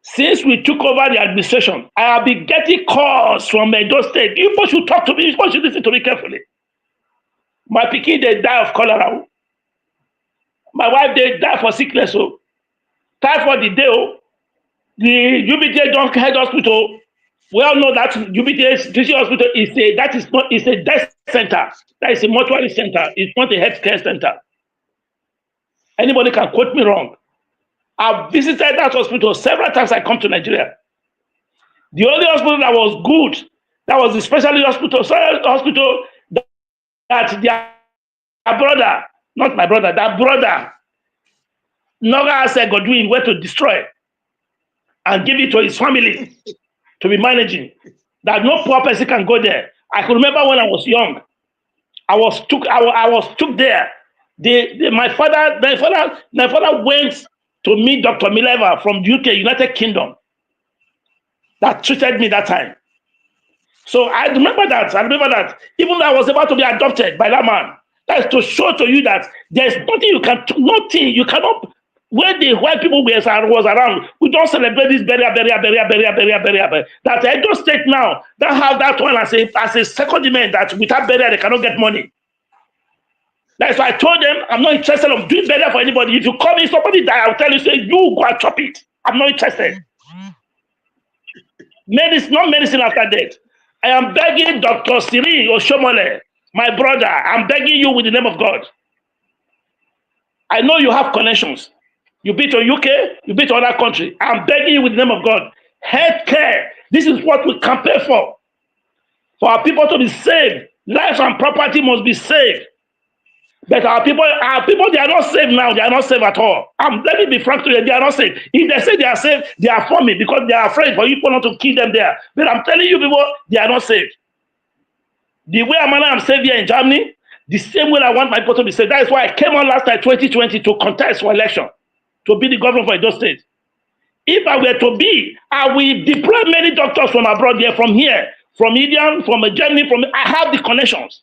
Since we took over the administration, I have been getting calls from Edo State. You should talk to me, you should listen to me carefully. My pikin, they die of cholera. My wife, they die for sickness. So, typhoid the day. The UBTA Head Hospital. We all know that UBTA teaching hospital is a death center. That is a mortuary center. It's not a healthcare center. Anybody can quote me wrong. I've visited that hospital several times. I come to Nigeria. The only hospital that was good, that was the specialty hospital that their brother, not my brother, that brother, Noga said Godwin went to destroy and give it to his family to be managing. That no poor person can go there. I could remember when I was young, I was took there. My father went to meet Dr. Mileva from the UK, United Kingdom, that treated me that time. So I remember that. Even though I was about to be adopted by that man, that is to show to you that there's nothing you cannot. When the white people was around, we don't celebrate this burial. That Edo State now, that have that one as a second demand that without burial they cannot get money. That's why I told them I'm not interested in doing burial for anybody. If you call me somebody die, I'll tell you, say you go and chop it. I'm not interested. Not medicine after death. I am begging Dr. Cyril Oshomole, my brother, I'm begging you with the name of God. I know you have connections. You been to UK, you been to other country. I'm begging you with the name of God. Healthcare, this is what we campaign for. For our people to be saved. Life and property must be saved. But our people, they are not saved now. They are not saved at all. Let me be frank to you, they are not saved. If they say they are saved, they are for me because they are afraid for people not to kill them there. But I'm telling you people, they are not saved. The way I'm saved here in Germany, the same way I want my people to be saved. That is why I came on last night, 2020, to contest for election, to be the governor for Edo State. If I were to be, I will deploy many doctors from abroad here, from India, from Germany, I have the connections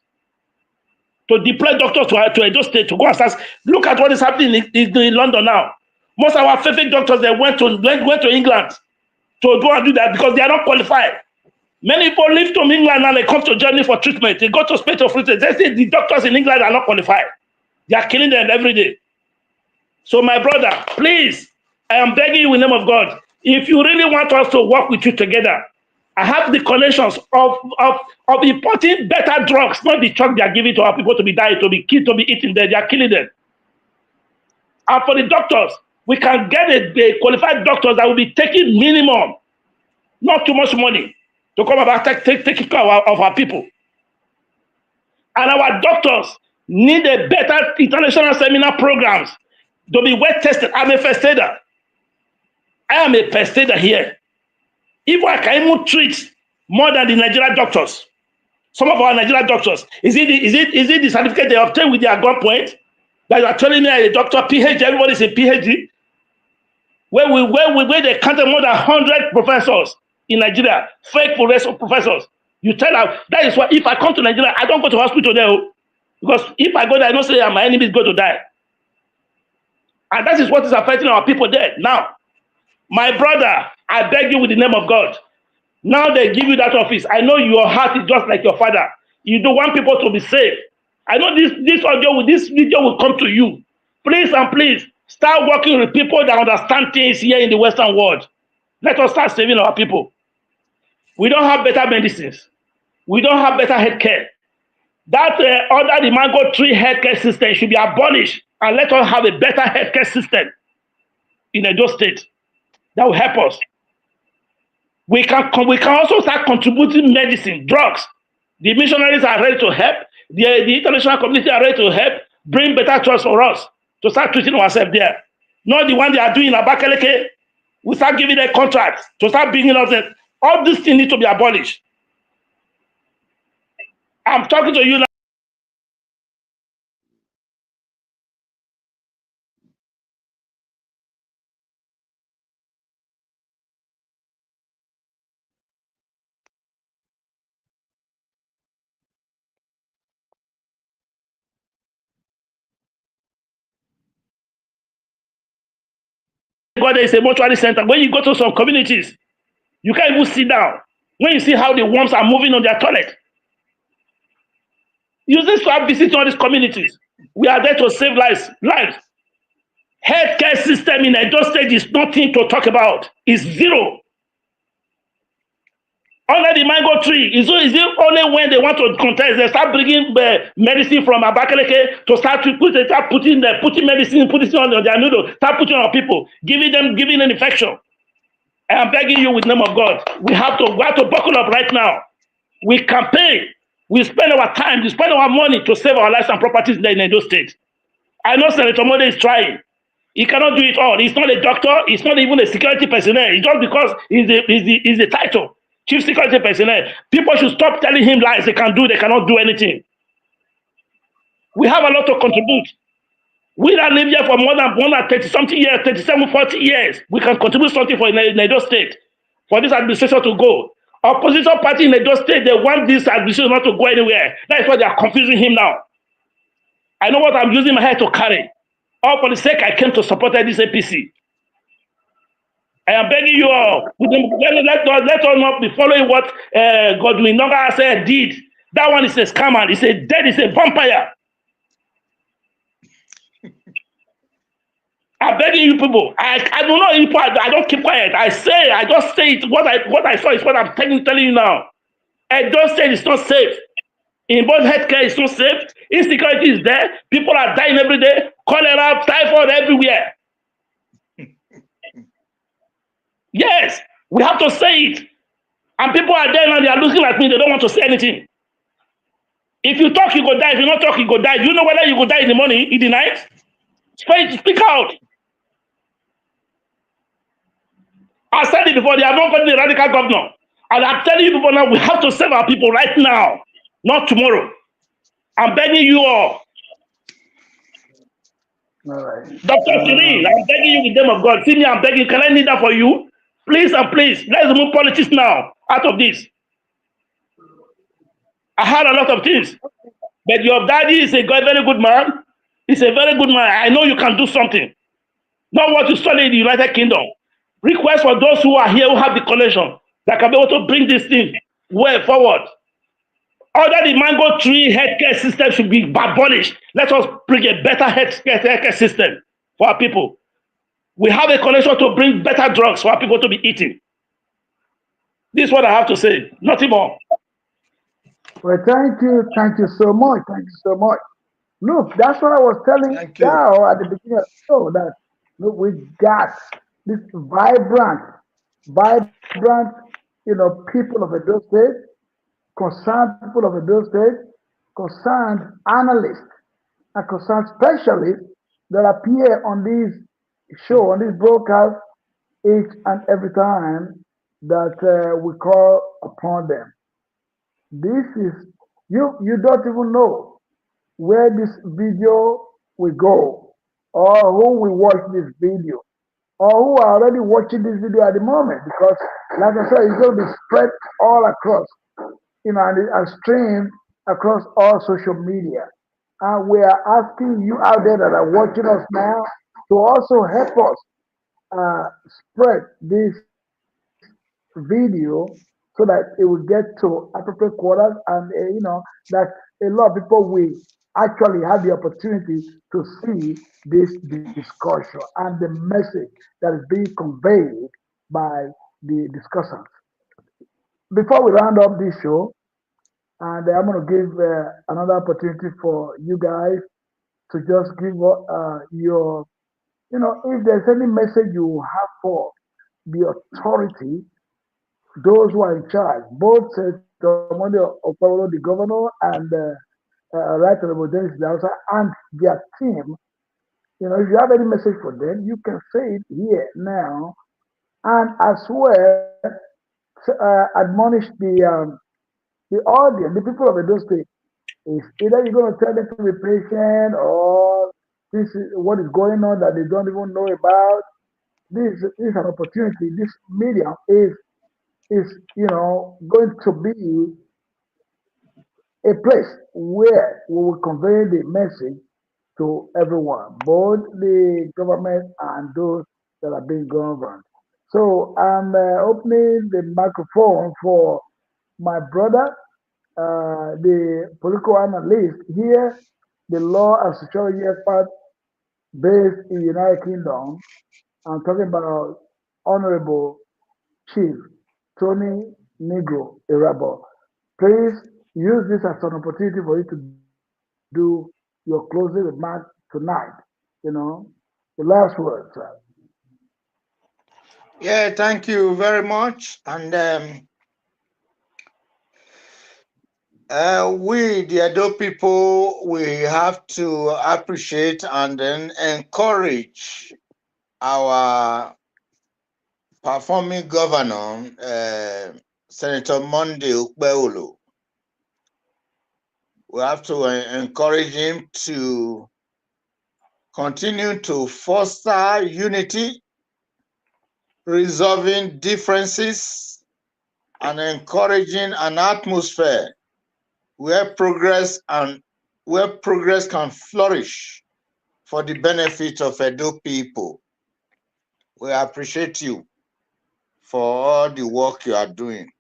to deploy doctors to Edo State to go and start. Look at what is happening in London now. Most of our favorite doctors, they went to England to go and do that because they are not qualified. Many people leave from England and they come to Germany for treatment. They go to Spain for treatment. They say the doctors in England are not qualified. They are killing them every day. So my brother, please, I am begging you in the name of God, if you really want us to work with you together, I have the connections of importing better drugs, not the drugs they are giving to our people to be dying, to be killed, to be eaten there. They are killing them. And for the doctors, we can get a qualified doctors that will be taking minimum, not too much money, to come about taking care of our people. And our doctors need a better international seminar programs to be well tested. I'm a first aider. I am a first aider here. If I can even treat more than the Nigerian doctors, some of our Nigerian doctors, is it the certificate they obtain with their gunpoint that you are telling me a doctor, PhD, everybody's a PhD? Where they counted more than 100 professors in Nigeria, fake professors. You tell them, that is why if I come to Nigeria, I don't go to hospital there. Because if I go there, I don't say my enemy is going to die. And that is what is affecting our people there. Now, my brother, I beg you with the name of God. Now they give you that office. I know your heart is just like your father. You don't want people to be saved. I know this video will come to you. Please and please, start working with people that understand things here in the Western world. Let us start saving our people. We don't have better medicines. We don't have better healthcare. That under the mango tree healthcare system should be abolished, and let us have a better healthcare system in Edo State that will help us. We can also start contributing medicine, drugs. The missionaries are ready to help. The international community are ready to help. Bring better drugs for us to start treating ourselves there. Not the one they are doing in Abakaleke. We start giving them contracts to start bringing us in. All these things need to be abolished. I'm talking to you now. God, there is a mortuary center. When you go to some communities, you can't even sit down. When you see how the worms are moving on their toilet, you just start visiting all these communities. We are there to save lives. Healthcare system in Edo State is nothing to talk about. It's zero. Under the mango tree, is it only when they want to contest, they start bringing medicine from Abakaleke to start putting medicine, putting on their noodle, start putting on people, giving them infection. And I'm begging you with the name of God, we have to buckle up right now. We campaign, we spend our time, we spend our money to save our lives and properties there in Edo State. I know Senator Mode is trying. He cannot do it all. He's not a doctor. He's not even a security personnel. It's just because he's the title, chief security personnel. People should stop telling him lies. They cannot do anything. We have a lot to contribute. We that live here for more than 30-something years, 37, 40 years, we can contribute something for Edo State, for this administration to go. Opposition party in Edo State, they want this administration not to go anywhere. That is why they are confusing him now. I know what I'm using my head to carry. All for the sake I came to support this APC. I am begging you all, let us not be following what Godwin Noga said did. That one is a scammer. It's a vampire. I'm begging you people. I don't know if I don't keep quiet. I just say it. What I saw is what I'm telling you now. I don't say it's not safe. In both healthcare, it's not safe. Insecurity is there. People are dying every day. Cholera, typhoid everywhere. Yes, we have to say it. And people are there now, they are looking at me, they don't want to say anything. If you talk, you go die. If you not talk, you go die. Do you know whether you go die in the morning, in the night? Speak out. I said it before, they have not got the radical governor. And I'm telling you people now, we have to save our people right now, not tomorrow. I'm begging you all. All right. Dr. Cyril, I'm begging you with the name of God. See me, I'm begging, can I need that for you? Please and please, let's move politics now out of this. I had a lot of things, but your daddy is a very good man. He's a very good man. I know you can do something. Not what you study in the United Kingdom. Request for those who are here who have the connection that can be able to bring this thing way forward. Under the mango tree healthcare system should be abolished. Let us bring a better healthcare system for our people. We have a connection to bring better drugs for our people to be eating. This is what I have to say. Nothing more. Well, thank you so much. Thank you so much. Look, that's what I was telling you now at the beginning of the show, that Look, we got this vibrant, people of Edo State, concerned people of Edo State, concerned analysts, and concerned specialists that appear on this show, on this broadcast, each and every time that we call upon them. This is you don't even know where this video will go or who will watch this video or who are already watching this video at the moment because like I said, it's going to be spread all across, and streamed across all social media. And we are asking you out there that are watching us now to also help us spread this video so that it will get to appropriate quarters and that a lot of people will actually have the opportunity to see this discussion and the message that is being conveyed by the discussants. Before we round up this show, and I'm going to give another opportunity for you guys to just give your, if there's any message you have for the authority, those who are in charge, both Tomondo Okpawolo, the governor, and Right Honorable Dennis Dausa, and their team. If you have any message for them, you can say it here now, and as well admonish the audience, the people of Edo State. Is either you're going to tell them to be patient, or this is what is going on that they don't even know about. This is an opportunity. This medium is going to be a place where we will convey the message to everyone, both the government and those that are being governed. So I'm opening the microphone for my brother, the political analyst here, the law and sociology expert based in the United Kingdom. I'm talking about Honorable Chief Tony Negro Erhabor. Please use this as an opportunity for you to do your closing remarks tonight. The last word, sir. Yeah, thank you very much. And we, the Edo people, we have to appreciate and then encourage our performing governor, Senator Monday Ukbeulu. We have to encourage him to continue to foster unity, resolving differences, and encouraging an atmosphere where progress can flourish for the benefit of Edo people. We appreciate you for all the work you are doing.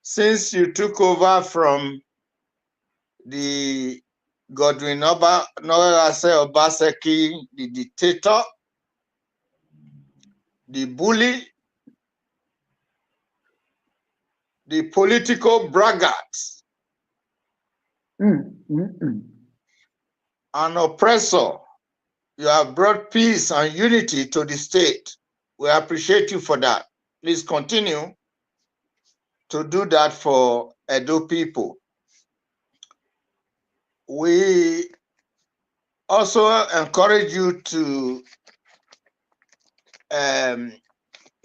Since you took over from the Godwin Obaseki, the dictator, the bully, the political braggart, an oppressor, you have brought peace and unity to the state. We appreciate you for that. Please continue to do that for Edo people. We also encourage you to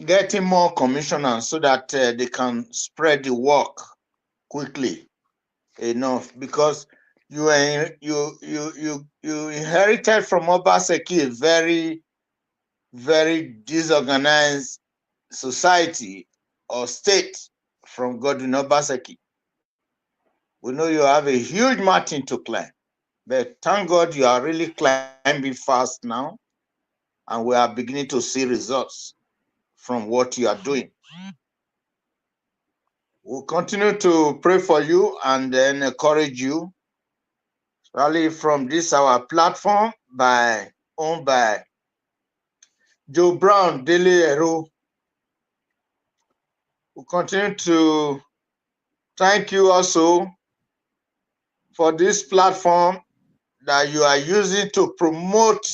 getting more commissioners so that they can spread the work quickly enough, because you inherited from Obaseki a very, very disorganized society or state from Godwin Obaseki. We know you have a huge mountain to climb, but thank God you are really climbing fast now, and we are beginning to see results from what you are doing. We'll continue to pray for you and then encourage you, especially from this our platform owned by Joe Brown, Idele-Ero. We'll continue to thank you also for this platform that you are using to promote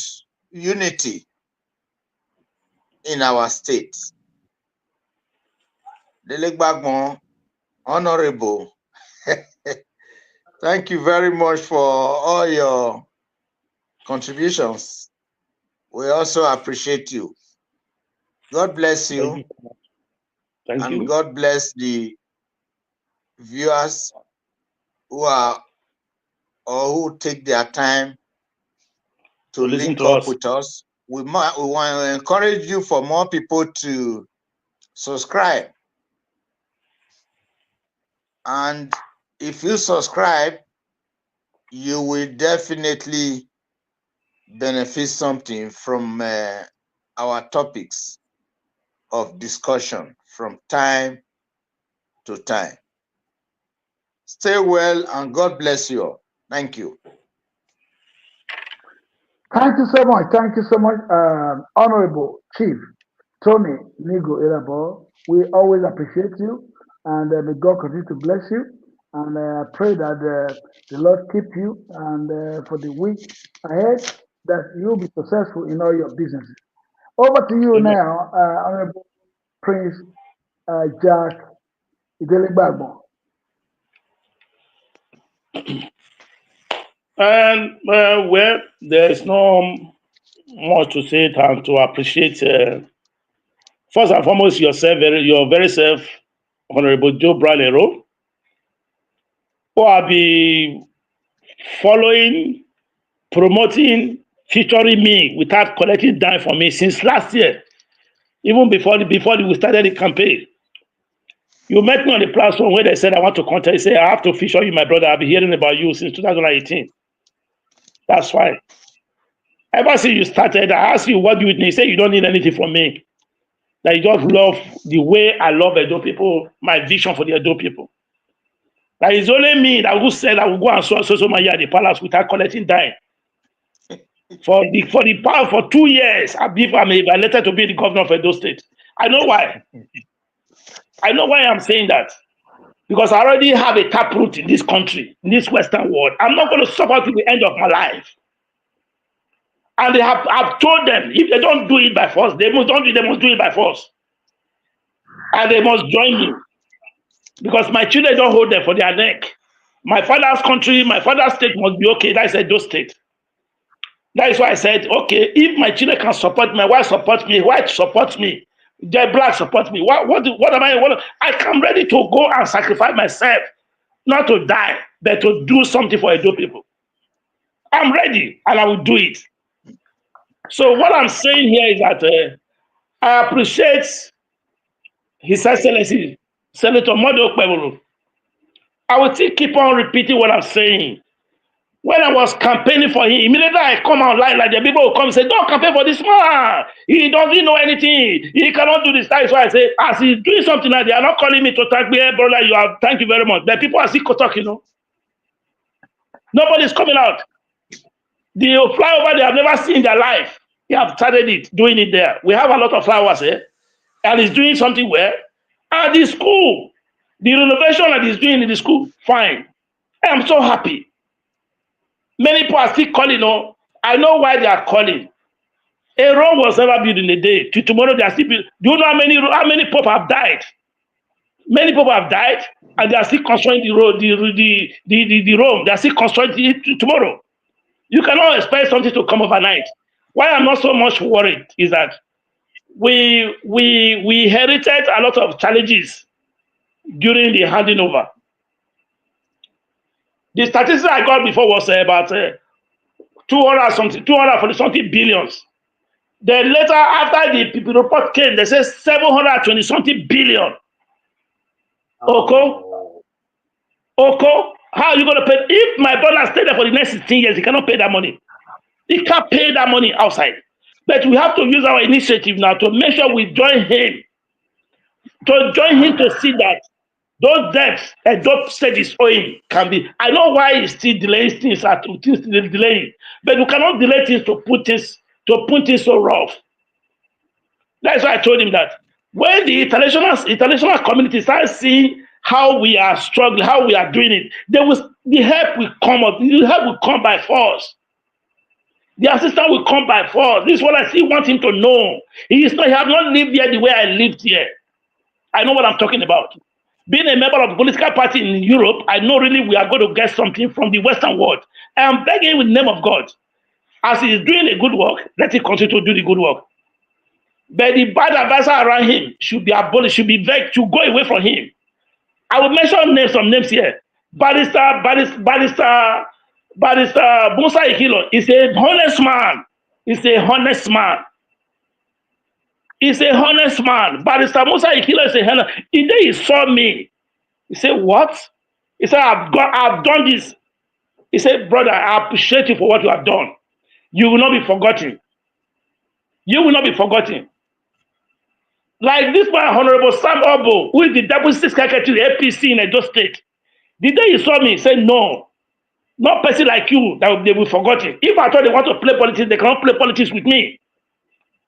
unity in our state. Idele-Ero, Honorable, thank you very much for all your contributions. We also appreciate you. God bless you. Thank you. God bless the viewers who are or who take their time to link up with us. We want to encourage you for more people to subscribe. And if you subscribe, you will definitely benefit something from our topics of discussion from time to time. Stay well and God bless you all. Thank you. Thank you so much. Thank you so much, Honorable Chief Tony Negro Erhabor. We always appreciate you, and may God continue to bless you. And I pray that the Lord keep you, and for the week ahead, that you'll be successful in all your businesses. Over to you Amen. now, Honorable Prince Jack Idele-Ero. And well, there's no much to say than to appreciate. First and foremost, yourself, your very self, Honorable Joe Idele-Ero, who have been following, promoting, featuring me without collecting dime from me since last year, even before we started the campaign. You met me on the platform where they said I want to contact you. Say I have to feature you, my brother. I've been hearing about you since 2018. That's fine. Ever since you started, I asked you what do you need. You say you don't need anything from me. That you just love the way I love Edo people, my vision for the Edo people. That it's only me that who said I will go and so my year at the palace without collecting dime. For 2 years, I believe I'm elected to be the governor of Edo State. I know why. I know why I'm saying that. Because I already have a taproot in this country, in this Western world. I'm not going to suffer to the end of my life. And I've told them, if they don't do it by force, they must do it by force. And they must join me. Because my children don't hold them for their neck. My father's country, my father's state must be okay. That's Edo State. That is why I said, okay, if my children can support me, my wife supports me, white supports me, the black supports me. What am I? I come ready to go and sacrifice myself, not to die, but to do something for Edo people. I'm ready, and I will do it. So what I'm saying here is that I appreciate His Excellency Senator Modo Okpebolo. I will still keep on repeating what I'm saying. When I was campaigning for him, immediately I come online, like the people will come and say, don't campaign for this man. He doesn't know anything. He cannot do this. That is why I say, as he's doing something like that, they are not calling me to thank me, hey, brother, thank you very much. The people are still talking, Nobody's coming out. The flyover they have never seen in their life. He have started it, doing it there. We have a lot of flowers, and he's doing something well. And the school, the renovation that he's doing in the school, fine. I'm so happy. Many people are still calling, I know why they are calling. A road was never built in a day. To tomorrow they are still built. Do you know how many people have died? Many people have died, and they are still constructing the road, the road. They are still constructing it tomorrow. You cannot expect something to come overnight. Why I'm not so much worried is that we inherited a lot of challenges during the handing over. The statistics I got before was about 240 something billions. Then later, after the report came, they said 720 something billion. Oko, how are you going to pay? If my brother stayed there for the next 16 years, he cannot pay that money. He can't pay that money outside. But we have to use our initiative now to make sure we join him. To join him to see that those debts and those stages owing can be. I know why he's still delaying things, delaying, but we cannot delay things to put things so rough. That's why I told him that when the international community starts seeing how we are struggling, how we are doing it, the help will come up. The help will come by force. The assistant will come by force. This is what I still want him to know. He has not lived here the way I lived here. I know what I'm talking about. Being a member of a political party in Europe, I know really we are going to get something from the Western world. I am begging with the name of God. As he is doing a good work, let him continue to do the good work. But the bad advisor around him should be abolished, should be vexed, to go away from him. I will mention some names here. Barrister Musa Ikilo is a honest man. He's a honest man. He's a honest man. Barrister Musa Ikilo is a honest. The day he saw me, he said, "What?" He said, I've done this." He said, "Brother, I appreciate you for what you have done. You will not be forgotten. You will not be forgotten." Like this man, Honorable Sam Obo, who is the Deputy Secretary to the APC in Edo State. The day he saw me, he said, "No, not person like you that they will be forgotten. If I thought they want to play politics, they cannot play politics with me.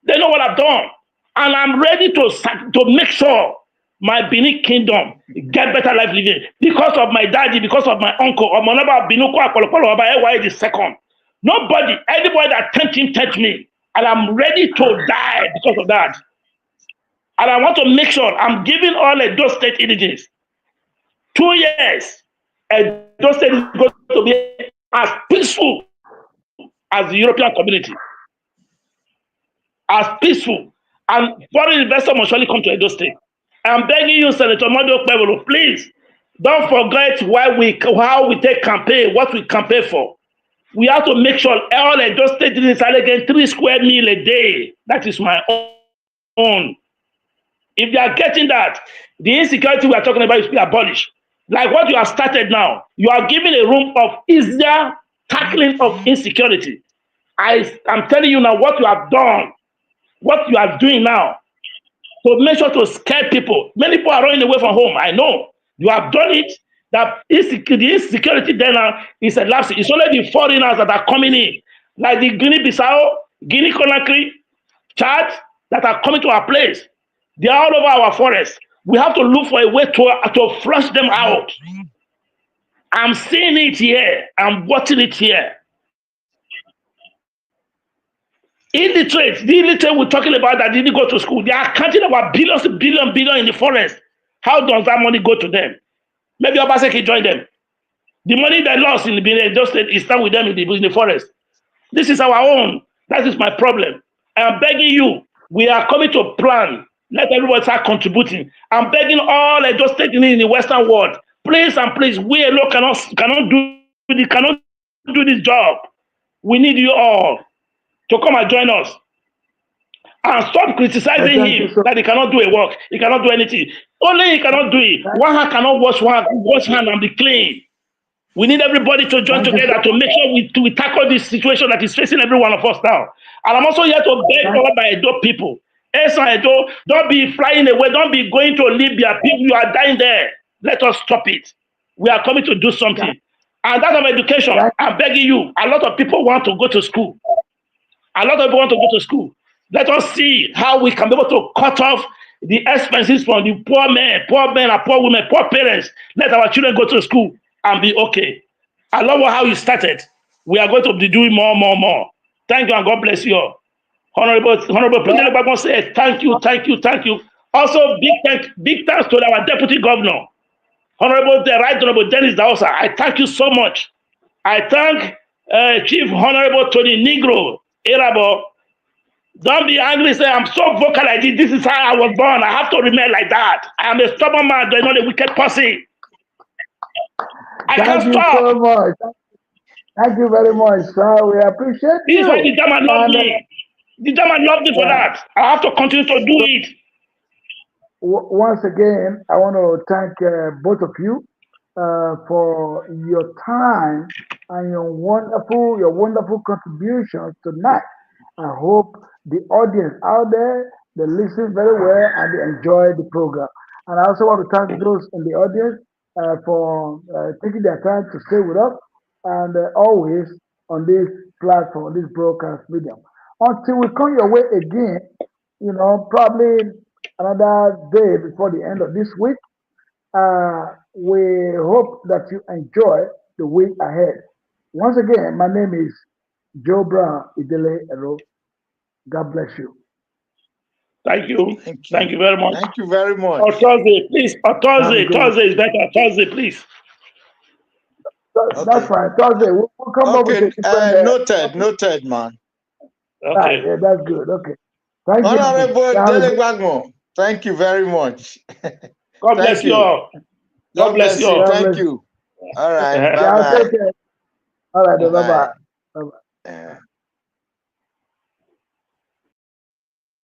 They know what I've done. And I'm ready to make sure my Benin kingdom get better life living because of my daddy, because of my uncle, or Monaba Binuko Akolopolo Oba Ewa the second. Nobody, anybody that tempt him, tempt me. And I'm ready to die because of that. And I want to make sure I'm giving all Edo State indigents 2 years. Edo State is going to be as peaceful as the European community. As peaceful. And foreign investors must surely come to Edo State. I'm begging you, Senator Mondo Pebolo, please don't forget how we take campaign, what we campaign for. We have to make sure all Edo State citizens are getting 3 square meal a day. That is my own. If they are getting that, the insecurity we are talking about is to be abolished. Like what you have started now, you are giving a room of easier tackling of insecurity. I'm telling you now what you have done, what you are doing now, to make sure to scare people. Many people are running away from home. I know. You have done it. That the insecurity there now is elapsing. It's only the foreigners that are coming in, like the Guinea-Bissau, Guinea-Conakry, Chad, that are coming to our place. They are all over our forest. We have to look for a way to flush them out. I'm seeing it here. I'm watching it here. Illiterate, the illiterate we're talking about that didn't go to school, they are counting about billions in the forest. How does that money go to them? Maybe Obaseki join them. The money they lost in the Benin State is still with them in the forest. This is our own. That is my problem. I'm begging you. We are coming to plan. Let everybody start contributing. I'm begging all Edo State in the Western world. Please and please, we alone cannot do this job. We need you all to come and join us. And stop criticizing him that he cannot do a work. He cannot do anything. Only he cannot do it. One hand cannot wash hand and be clean. We need everybody to join together to make sure we tackle this situation that is facing every one of us now. And I'm also here to beg all my Edo people. Edo, don't be flying away. Don't be going to Libya. People, you are dying there. Let us stop it. We are coming to do something. And that of education, I'm begging you. A lot of people want to go to school. A lot of people want to go to school. Let us see how we can be able to cut off the expenses from the poor men and poor women, poor parents. Let our children go to school and be okay. I love how you started. We are going to be doing more. Thank you and God bless you all. Honorable President Obama said, thank you. Also, big thanks to our Deputy Governor, Honorable Dennis Daosa. I thank you so much. I thank Chief Honorable Tony Negro Erhabor. Don't be angry, say, I'm so vocal like this. This is how I was born. I have to remain like that. I am a stubborn man, I'm not a wicked person. I can't stop. Thank you so much. Thank you very much, sir. We appreciate you. This is why the German loved me. The German loved me for that. I have to continue to do it. Once again, I want to thank both of you for your time and your wonderful contributions tonight. I hope the audience out there, they listen very well and they enjoy the program. And I also want to thank those in the audience for taking their time to stay with us and always on this platform, this broadcast medium. Until we come your way again, probably another day before the end of this week, we hope that you enjoy the week ahead. Once again, my name is Joe Brown, Idele-Ero. God bless you. Thank you. Thank you. Thank you very much. Thank you very much. Or Thursday, please. Or Thursday. Have a good Thursday is better. Thursday, please. That's Okay. fine. Thursday, we'll come up with a Okay. different. Noted, man. Okay. Yeah, that's good. Okay. Thank you. Honorable Have a Dele good- Gbagmo, thank you very much. God bless you all. God bless you. all. God Thank bless you. All right. Yeah, Bye-bye. take care. All right, bye-bye. Bye-bye. Bye-bye. Yeah.